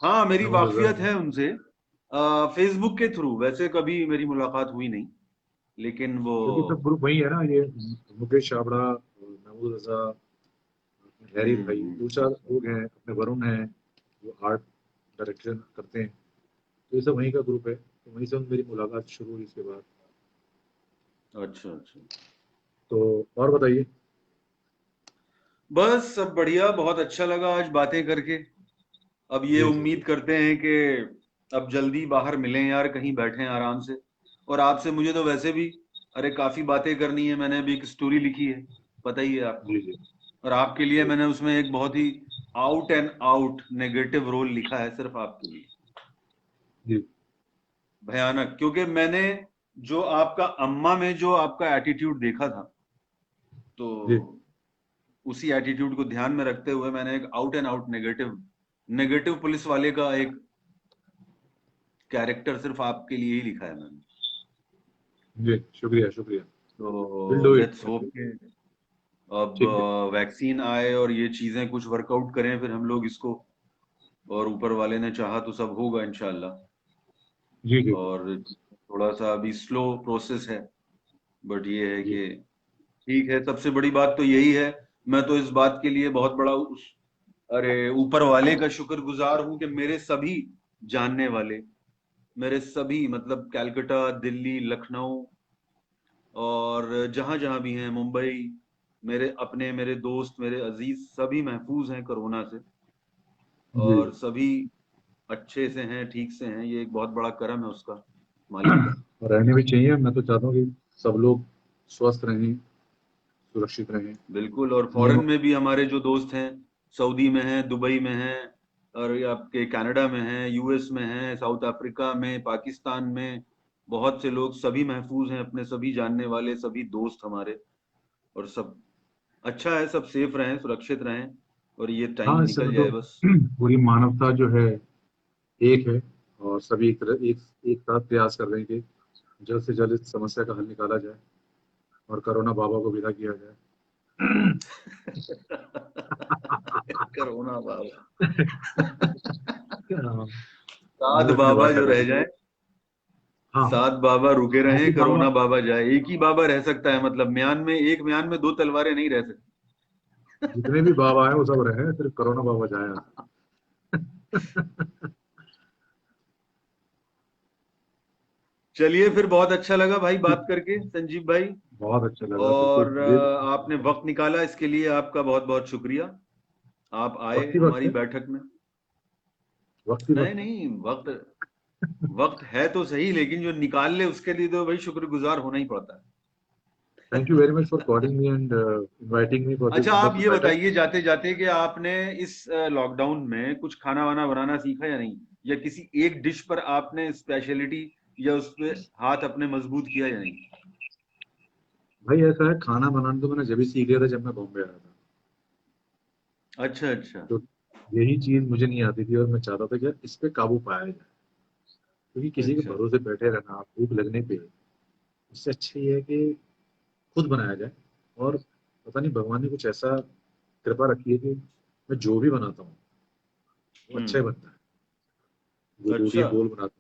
हाँ, मेरी महमूद रजा। वाकफियत है उनसे, फेसबुक के थ्रू। वैसे कभी मेरी मुलाकात हुई नहीं, लेकिन वो। क्योंकि सब ग्रुप वही है ना, ये मुकेश छाबड़ा, महमूद रजा, हैरी भाई, हम्म। 2 4 लोग हैं, अपने वरुण हैं, वो आर्ट डायरेक्शन करते हैं। तो ये सब वहीं का ग्रुप है, तो वहीं से मेरी मुलाकात शुरू हुई इसके बाद। अच्छा अच्छा। तो और बताइए। बस सब बढ़िया, बहुत अच्छा लगा आज बातें करके। अब ये जी जी जी। उम्मीद करते हैं कि अब जल्दी बाहर मिलें यार, कहीं बैठें आराम से। और आपसे मुझे तो वैसे भी अरे काफी बातें करनी है। मैंने अभी एक स्टोरी लिखी है, पता ही है आपको। जी जी और आपके लिए मैंने उसमें एक बहुत ही out and out negative role लिखा है, सिर्फ आपके लिए। जी भयानक, क्योंकि मैंने जो आपका अम्मा में जो आपका एटीट्यूड देखा था, तो जी। उसी एटीट्यूड को ध्यान में रखते हुए मैंने एक out and out negative negative police वाले का एक कैरेक्टर सिर्फ आपके लिए ही लिखा है मैंने। जी शुक्रिया शुक्रिया। विल तो डू इट। लेट्स होप कि अब ठीक है। वैक्सीन आए और ये चीजें कुछ वर्कआउट करें, फिर हम लोग इसको, और ऊपर वाले ने चाहा तो सब होगा इंशाल्लाह। जी जी जी। और थोड़ा सा अभी स्लो प्रोसेस है, बट ये है जी कि ठीक है। सबसे बड़ी बात तो यही है, मैं तो इस बात के लिए बहुत बड़ा उस अरे ऊपर वाले का शुक्रगुजार हूं कि मेरे सभी जानने वाले, मेरे सभी मतलब कलकत्ता, दिल्ली, लखनऊ और जहां जहां भी हैं, मुंबई, मेरे अपने, मेरे दोस्त, मेरे अजीज सभी महफूज हैं कोरोना से। जी। और सभी अच्छे से हैं, ठीक से हैं। ये एक बहुत बड़ा करम है उसका, मालिक का। रहने भी चाहिए। मैं तो चाहता हूँ कि सब लोग स्वस्थ रहें, सुरक्षित रहें। बिल्कुल। और फॉरेन नियमों। में भी हमारे जो दोस्त हैं, सऊदी में हैं, दुबई में हैं, और ये आपके कनाडा में हैं, यूएस में हैं, साउथ अफ्रीका में, पाकिस्तान में, बहुत से लोग सभी महफूज हैं, अपने सभी जानने वाले सभी दोस्त हमारे। और सब अच्छा है, सब सेफ रहें, सुरक्षित रहें, और ये टाइम हाँ, इस निकल समय तो जाए बस। पूरी मानवता जो है एक है, और सभी एक साथ प्रयास कर रहे हैं कि जल्द से जल्द इस समस्या का हल निकाला जाए और कोरोना बाबा को विदा किया जाए। कोरोना बाबा। हाँ, सात मुंह में बाबा बात जो कर रह रहे थे। जाए, हाँ, सात बाबा रुके रहे, बाकी बाबा। कोरोना बाबा जाए। एक ही बाबा रह सकता है, मतलब म्यान में, एक म्यान में दो तलवारें नहीं रह जितने भी बाबा आए वो सब रहे, सिर्फ कोरोना बाबा जाए। सकती। चलिए, फिर बहुत अच्छा लगा भाई बात करके, संजीव भाई। बहुत अच्छा लगा, बिल्कुल और ये। आपने वक्त निकाला, इसके लिए आपका बहुत बहुत शुक्रिया। आप आए वक्त ही वक्त हमारी है। बैठक में। वक्त ही नहीं वक्त है। नहीं, वक्त वक्त है तो सही, लेकिन जो निकाल ले उसके लिए तो भाई शुक्रगुजार होना ही पड़ता है। Thank you very much for calling me and inviting me for this अच्छा, आप वंडरफुल ये बैठक। बताइए जाते जाते कि आपने इस लॉकडाउन में कुछ खाना वाना बनाना सीखा या नहीं, या किसी एक डिश पर आपने स्पेशलिटी या उस पे हाथ अपने मजबूत किया या नहीं? भाई ऐसा है, खाना बनाना तो मैंने जब भी सीख लिया था जब मैं बॉम्बे आया था। अच्छा अच्छा। तो यही चीज मुझे नहीं आती थी, और मैं चाहता था कि इस पे काबू पाया जाए। क्योंकि किसी के अच्छा। भरोसे बैठे रहना भूख लगने पे, इससे अच्छा ये है कि खुद बनाया जाए। और पता नहीं भगवान ने कुछ ऐसा कृपा रखी है कि मैं जो भी बनाता हूँ वो अच्छा ही हम्म। बनता है। वो रोटी अच्छा, गोल बनाता हूँ,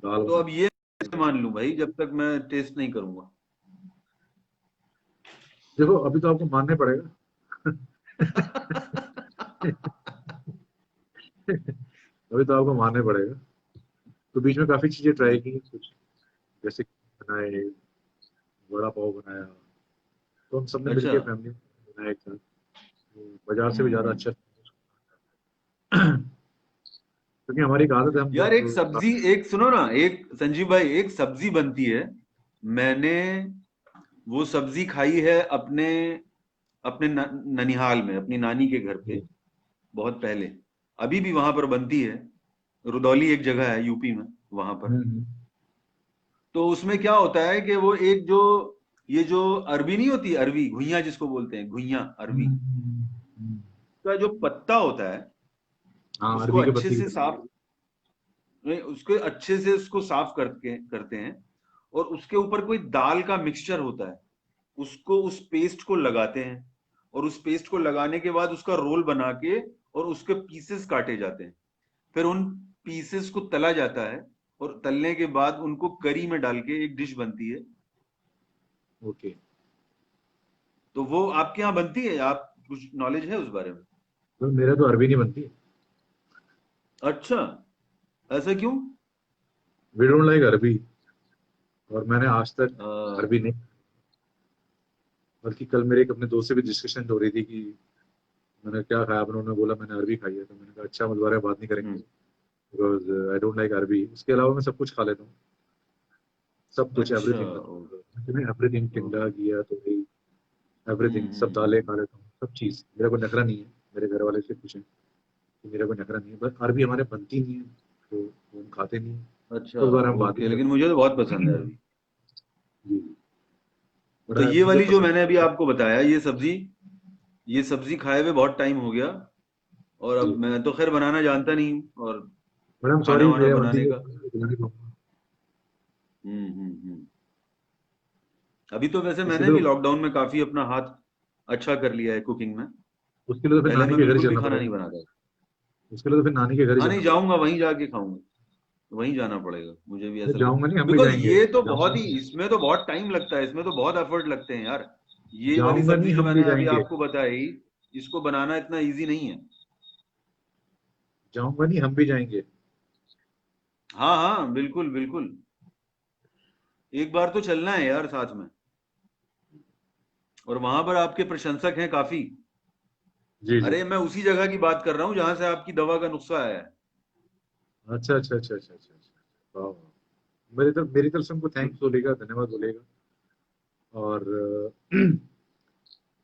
दाल तो अब बनाता ये हूँ। कैसे मान लूं भाई, जब तक मैं टेस्ट नहीं करूंगा? देखो, अभी तो आपको मानना ही पड़ेगा। अभी तो आपको मानना ही पड़ेगा। तो बीच में काफी चीजें ट्राई की कुछ, जैसे बनाए, वड़ा पाव बनाया। तो हम सबने अच्छा। मिलकर फैमिली बनाया एक साथ। तो बाजार से भी ज्यादा हम्म। अच्छा। क्योंकि हमारी एक आदत है, हम यार, एक जब सब्जी, एक सुनो ना, एक संजीव भाई, एक सब्जी बनती है, मैंने वो सब्जी खाई है अपने अपने ननिहाल में, अपनी नानी के घर पे, बहुत पहले। अभी भी वहां पर बनती है, रुदौली एक जगह है यूपी में, वहां पर। हम्म, तो उसमें क्या होता है कि वो एक जो, ये जो अरबी नहीं होती, अरवी घुइयां जिसको बोलते हैं, घुइयां अरवी हम्म। का जो पत्ता होता है, हाँ, उसको अरबी के अच्छे पत्ते की से सब्जी। साफ, नहीं, उसको अच्छे से उसको साफ करके करते हैं, और उसके ऊपर कोई दाल का मिक्सचर होता है, उसको, उस पेस्ट को लगाते हैं, और उस पेस्ट को लगाने के बाद उसका रोल बना के और उसके पीसेस काटे जाते हैं। फिर उन पीसेस को तला जाता है, और तलने के बाद उनको करी में डाल के एक डिश बनती है। ओके। तो वो आपके यहाँ बनती है? आप कुछ नॉलेज है उस बारे में? तो मेरे तो अरबी नहीं बनती। अच्छा, ऐसा क्यों? वी डोंट लाइक अरबी। और मैंने आज तक अरबी नहीं। बल्कि कल मेरे एक अपने दोस्त से भी डिस्कशन हो रही थी कि मैंने क्या खाया, उन्होंने बोला मैंने अरबी खाई है। तो मैंने कहा अच्छा, हम इस बारे में बात नहीं करेंगे। हम्म बिकॉज आई डोंट लाइक अरबी। उसके अलावा मैं सब कुछ खा लेता हूँ, सब कुछ, अच्छा। Everything okay. मतलब एवरीथिंग, टिंडा ओके। किया तो भाई एवरीथिंग, सब दालें हम्म। खा लेता हूँ, सब चीज़। मेरा कोई नखरा नहीं है। मेरे घर वाले से पूछें कि मेरा कोई नखरा नहीं है, बस अरबी हमारे बनती नहीं है तो वो हम खाते नहीं है। अच्छा। तो उस बारे में बात ओके, नहीं लेकिन करते। मुझे तो बहुत पसंद है अरबी। जी। तो बड़ा ये मुझे वाली जो पसंद मैंने अभी है। आपको बताया, ये सब्जी खाए हुए बहुत टाइम हो गया। और जी। अब मैं तो खैर बनाना जानता नहीं हूँ, और मैडम खाना सॉरी, वाना मेरे मंडी बनाने के का। खिलाड़ी कहूँगा। हम्म। अभी तो वैसे इसके मैंने लिए भी लॉकडाउन में काफी अपना हाथ अच्छा कर लिया है कुकिंग में। उसके लिए तो फिर पहले नानी मैं के घर ही बिल्कुल भी चलना खाना नहीं पड़ेगा। बनाता। उसके लिए तो फिर नानी के घर ही हाँ, चलना नहीं पड़ेगा। जाऊंगा, वहीं जाके खाऊंगा। वहीं जाना पड़ेगा, मुझे भी मैं ऐसा जाऊंगा लगता नहीं, है, हम भी बिकॉज जाएंगे। ये तो बहुत जाऊंगा ही, इसमें तो बहुत टाइम लगता है, इसमें तो बहुत एफर्ट लगते हैं यार। ये वाली जाऊंगा सब्जी नहीं, जो हम भी मैंने अभी जाएंगे। आपको बताई, इसको बनाना इतना इजी नहीं है। जाऊंगा नहीं, हम भी जाएंगे। हाँ हाँ, बिल्कुल बिल्कुल। एक बार तो चलना है यार साथ में। और वहां पर आपके प्रशंसक हैं काफी। जी जी। अरे मैं उसी जगह की बात कर रहा हूँ जहां से आपकी दवा का नुस्खा आया है। अच्छा अच्छा अच्छा अच्छा अच्छा अच्छा, वाह वाह। मेरी तरफ से उनको थैंक्स बोलेगा, धन्यवाद बोलेगा। और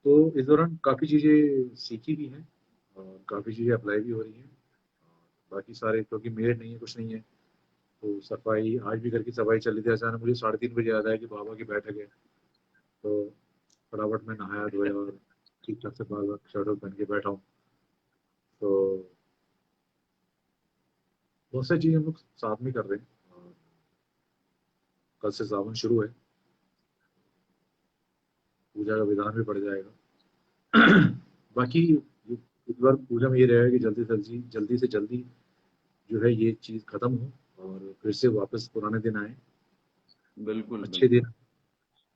तो इस दौरान काफ़ी चीज़ें सीखी भी हैं और काफ़ी चीज़ें अप्लाई भी हो रही हैं। और बाकी सारे, क्योंकि मेड नहीं है, कुछ नहीं है, तो सफाई आज भी घर की सफाई चल रही थी। अचानक मुझे 3:30 बजे याद आया कि बाबा की बैठक है। तो फटाफट में नहाया धोया और ठीक ठाक से बाल शर्ट और पहन के बैठा हूँ। तो बहुत सारी चीज़ें हम लोग साथ में कर रहे हैं। और कल से सावन शुरू है, पूजा का विधान भी बढ़ जाएगा। बाकी इस बार पूजा में ये रहेगा कि जल्दी से जल्दी जो है ये चीज़ खत्म हो और फिर से वापस पुराने दिन आए, बिल्कुल अच्छे बिल्कुल।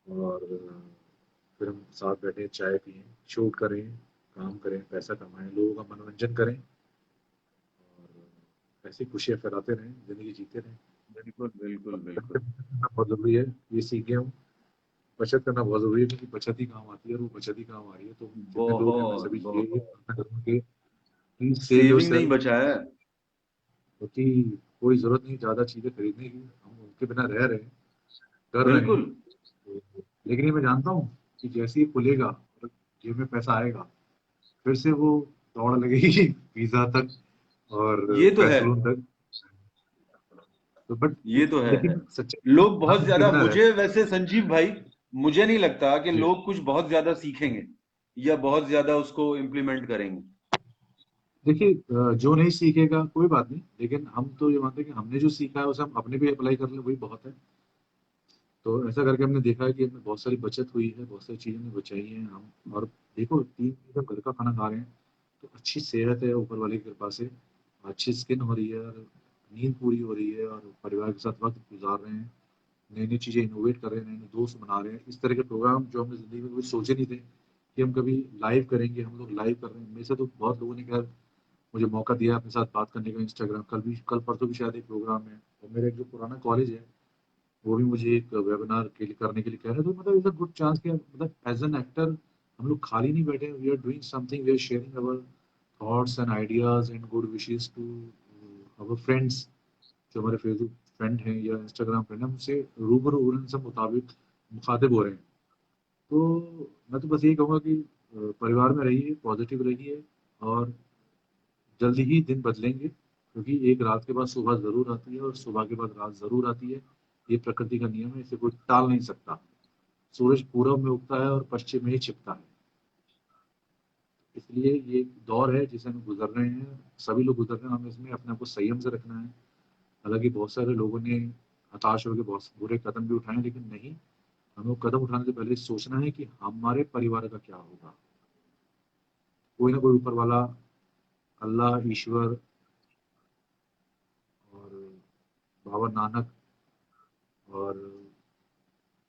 दिन। और फिर हम साथ बैठे चाय पिए, शूट करें, काम करें, पैसा कमाएं, लोगों का मनोरंजन करें और ऐसी खुशियाँ फैलाते रहें, जिंदगी जीते रहें। बिल्कुल बिल्कुल बचत बिल्कुल। करना बहुत जरूरी है, ये सीख गया हूँ। बचत करना बहुत जरूरी है, क्योंकि बचत ही काम आती है और वो बचत ही काम आ रही है। तो जितने लोग हैं मैं बहुत सभी यही बहुत। प्रार्थना करूँगा कि प्लीज सेव योर सेविंग नहीं सेल्फ। बचा है। क्योंकि कोई जरूरत नहीं ज़्यादा चीज़ें खरीदने की, हम उनके बिना रह रहे हैं, कर रहे हैं। बिल्कुल। तो लेकिन ये मैं जानता हूँ कि जैसे ही खुलेगा और जेब में पैसा आएगा, फिर से वो दौड़ लगेगी पिज्जा तक और ये तो है। पैंथलून तक। तो बट ये तो है। लेकिन सच्चाई लोग हम बहुत उनके ज्यादा, बिना रह। मुझे वैसे संजीव भाई, मुझे नहीं लगता कि जी। लोग कुछ बहुत ज्यादा सीखेंगे या बहुत ज्यादा उसको इम्प्लीमेंट करेंगे। देखिए जो नहीं सीखेगा कोई बात नहीं, लेकिन हम तो ये मानते हैं कि हमने जो सीखा है उसे हम अपने भी अप्लाई कर लें, वही बहुत है। तो ऐसा करके हमने देखा है कि हमें बहुत सारी बचत हुई है, बहुत सारी चीजें हमने बचाई हैं हम। और देखो 3 दिन घर का खाना खा रहे हैं, तो अच्छी सेहत है ऊपर वाले की कृपा से, अच्छी स्किन हो रही है और नींद पूरी हो रही है और परिवार के साथ वक्त गुजार रहे हैं, नई नई चीजें इनोवेट कर रहे हैं, नए नए दोस्त बना रहे हैं। इस तरह के प्रोग्राम जो हमने जिंदगी में कभी सोचे नहीं थे कि हम कभी लाइव करेंगे, हम लोग लाइव कर रहे हैं। मेरे से तो बहुत लोगों ने कहा, मुझे मौका दिया अपने साथ बात करने का। इंस्टाग्राम कल परसों भी शायद एक प्रोग्राम है, और मेरा एक जो पुराना कॉलेज है वो भी मुझे एक वेबिनार के लिए करने के लिए कह रहे हैं। तो मतलब इज अ गुड चांस कि मतलब एज एन एक्टर हम लोग खाली नहीं बैठे, we are doing something, we are sharing our thoughts and ideas and good wishes to our friends, जो हमारे फेसबुक फ्रेंड हैं या इंस्टाग्राम फ्रेंड हैं, हमसे रूबरू हो रहे हैं, सब मुताबिक मुखातिब हो रहे हैं। तो मैं तो बस यही कहूँगा कि परिवार में रहिए, पॉजिटिव रहिए, और जल्दी ही दिन बदलेंगे, क्योंकि एक रात के बाद सुबह जरूर आती है और सुबह के बाद रात जरूर आती है। ये प्रकृति का नियम है, इसे कोई टाल नहीं सकता। सूरज पूरब में उगता है और पश्चिम में ही छिपता है। इसलिए ये एक दौर है जिसे हम गुजर रहे हैं, सभी लोग गुजर रहे हैं, हमें इसमें अपने आप को संयम से रखना है। हालांकि बहुत सारे लोगों ने हताश होकर बहुत बुरे कदम भी उठाए हैं, लेकिन नहीं, हमें वो कदम उठाने से पहले सोचना है कि हमारे परिवार का क्या होगा। कोई ना कोई ऊपर वाला, अल्लाह, ईश्वर और बाबा नानक और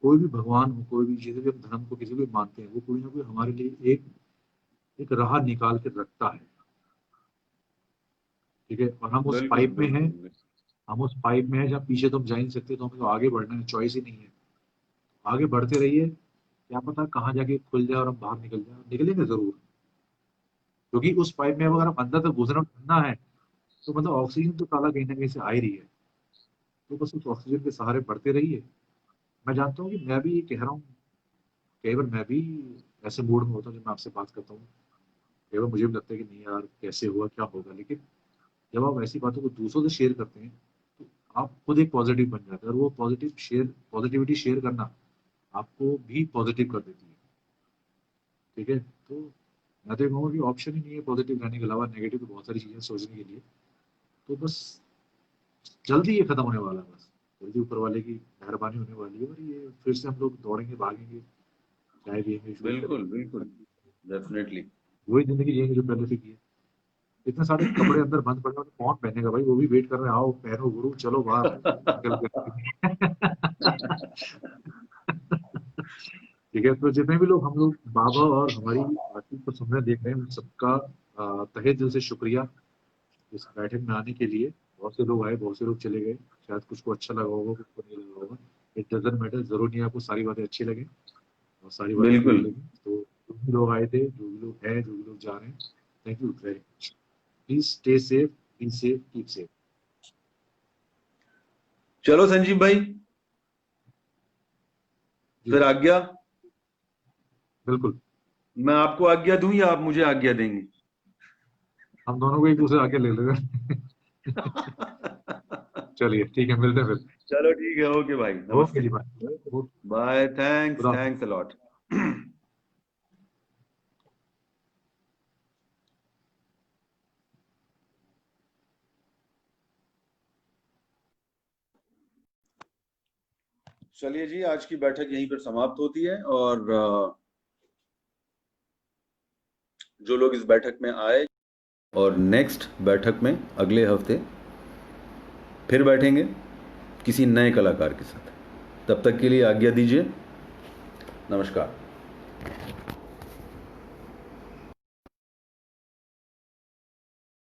कोई भी भगवान हो, कोई भी जिसे भी हम धर्म को किसी भी मानते हैं, वो कोई ना कोई हमारे लिए एक एक राह निकाल के रखता है। ठीक है, और हम उस बिल्कुल पाइप में हैं। बिल्कुल। हम उस पाइप में हैं जहाँ पीछे तो हम जा ही नहीं सकते, तो हमें तो आगे बढ़ना है, चॉइस ही नहीं है। आगे बढ़ते रहिए, क्या पता कहाँ जाके खुल जाए और हम बाहर निकल जाए, निकलेंगे जरूर। क्योंकि उस पाइप में अगर हम अंदर तक घुसना, ठंडा है, तो मतलब ऑक्सीजन तो ताला कहीं ना कहीं से आ ही रही है, तो बस उस ऑक्सीजन के सहारे बढ़ते रहिए। मैं जानता हूँ कि मैं भी कह रहा हूँ, कई बार मैं भी ऐसे मूड में होता हूँ जब मैं आपसे बात करता हूँ, कई बार मुझे भी लगता है कि नहीं यार कैसे हुआ क्या होगा, लेकिन जब आप ऐसी बातों को दूसरों से शेयर करते हैं तो आप खुद एक पॉजिटिव बन जाते हैं, और वो पॉजिटिविटी शेयर करना आपको भी पॉजिटिव कर देती है। ठीक है, तो मैं तो ये कहूँगा कि ऑप्शन ही नहीं है पॉजिटिव रहने के अलावा, नेगेटिव तो बहुत सारी चीजें सोचने के लिए। तो बस जल्दी ये खत्म होने वाला है, बस जल्दी ऊपर वाले की मेहरबानी होने वाली है, और ये फिर से हम लोग दौड़ेंगे भागेंगे, चाय पियेंगे शुरू बिल्कुल करेंगे, बिल्कुल, डेफिनेटली। वही जिंदगी जिएंगे जो पहले से की है। इतने सारे कपड़े अंदर बंद पड़े हैं, तो कौन पहनेगा भाई, वो भी वेट कर रहे हैं, आओ पहनो गुरु चलो बाहर निकल के। ठीक है, तो जितने भी लोग हम लोग बाबा और हमारी बातचीत को सुनने देख रहे हैं, उन सबका तहे दिल से शुक्रिया इस बैठक में आने के लिए। बहुत से लोग आए, बहुत से लोग चले गए, शायद कुछ को अच्छा लगा होगा, कुछ को नहीं लगा होगा, इट डजेंट मैटर, जरूर नहीं आपको सारी बातें अच्छी लगे और सारी बातें बुरी बिल्कुल। लगी। तो जो भी लोग आए थे, जो भी लोग हैं, जो भी लोग जा रहे हैं, thank you very much. Please stay safe, be safe, keep safe. चलो संजीव भाई, जी फिर आज्ञा। बिल्कुल, मैं आपको आज्ञा दूं या आप मुझे आज्ञा देंगे? हम दोनों को एक दूसरे आके ले लेंगे। चलिए ठीक है, मिलते हैं फिर। चलो ठीक है, ओके भाई, ओके नमस्ते। जी, बाय। ओके, बाय, थैंक्स खुदा हाफिज। Thanks a lot. चलिए जी, आज की बैठक यहीं पर समाप्त होती है, और जो लोग इस बैठक में आए, और नेक्स्ट बैठक में अगले हफ्ते फिर बैठेंगे किसी नए कलाकार के साथ। तब तक के लिए आज्ञा दीजिए, नमस्कार।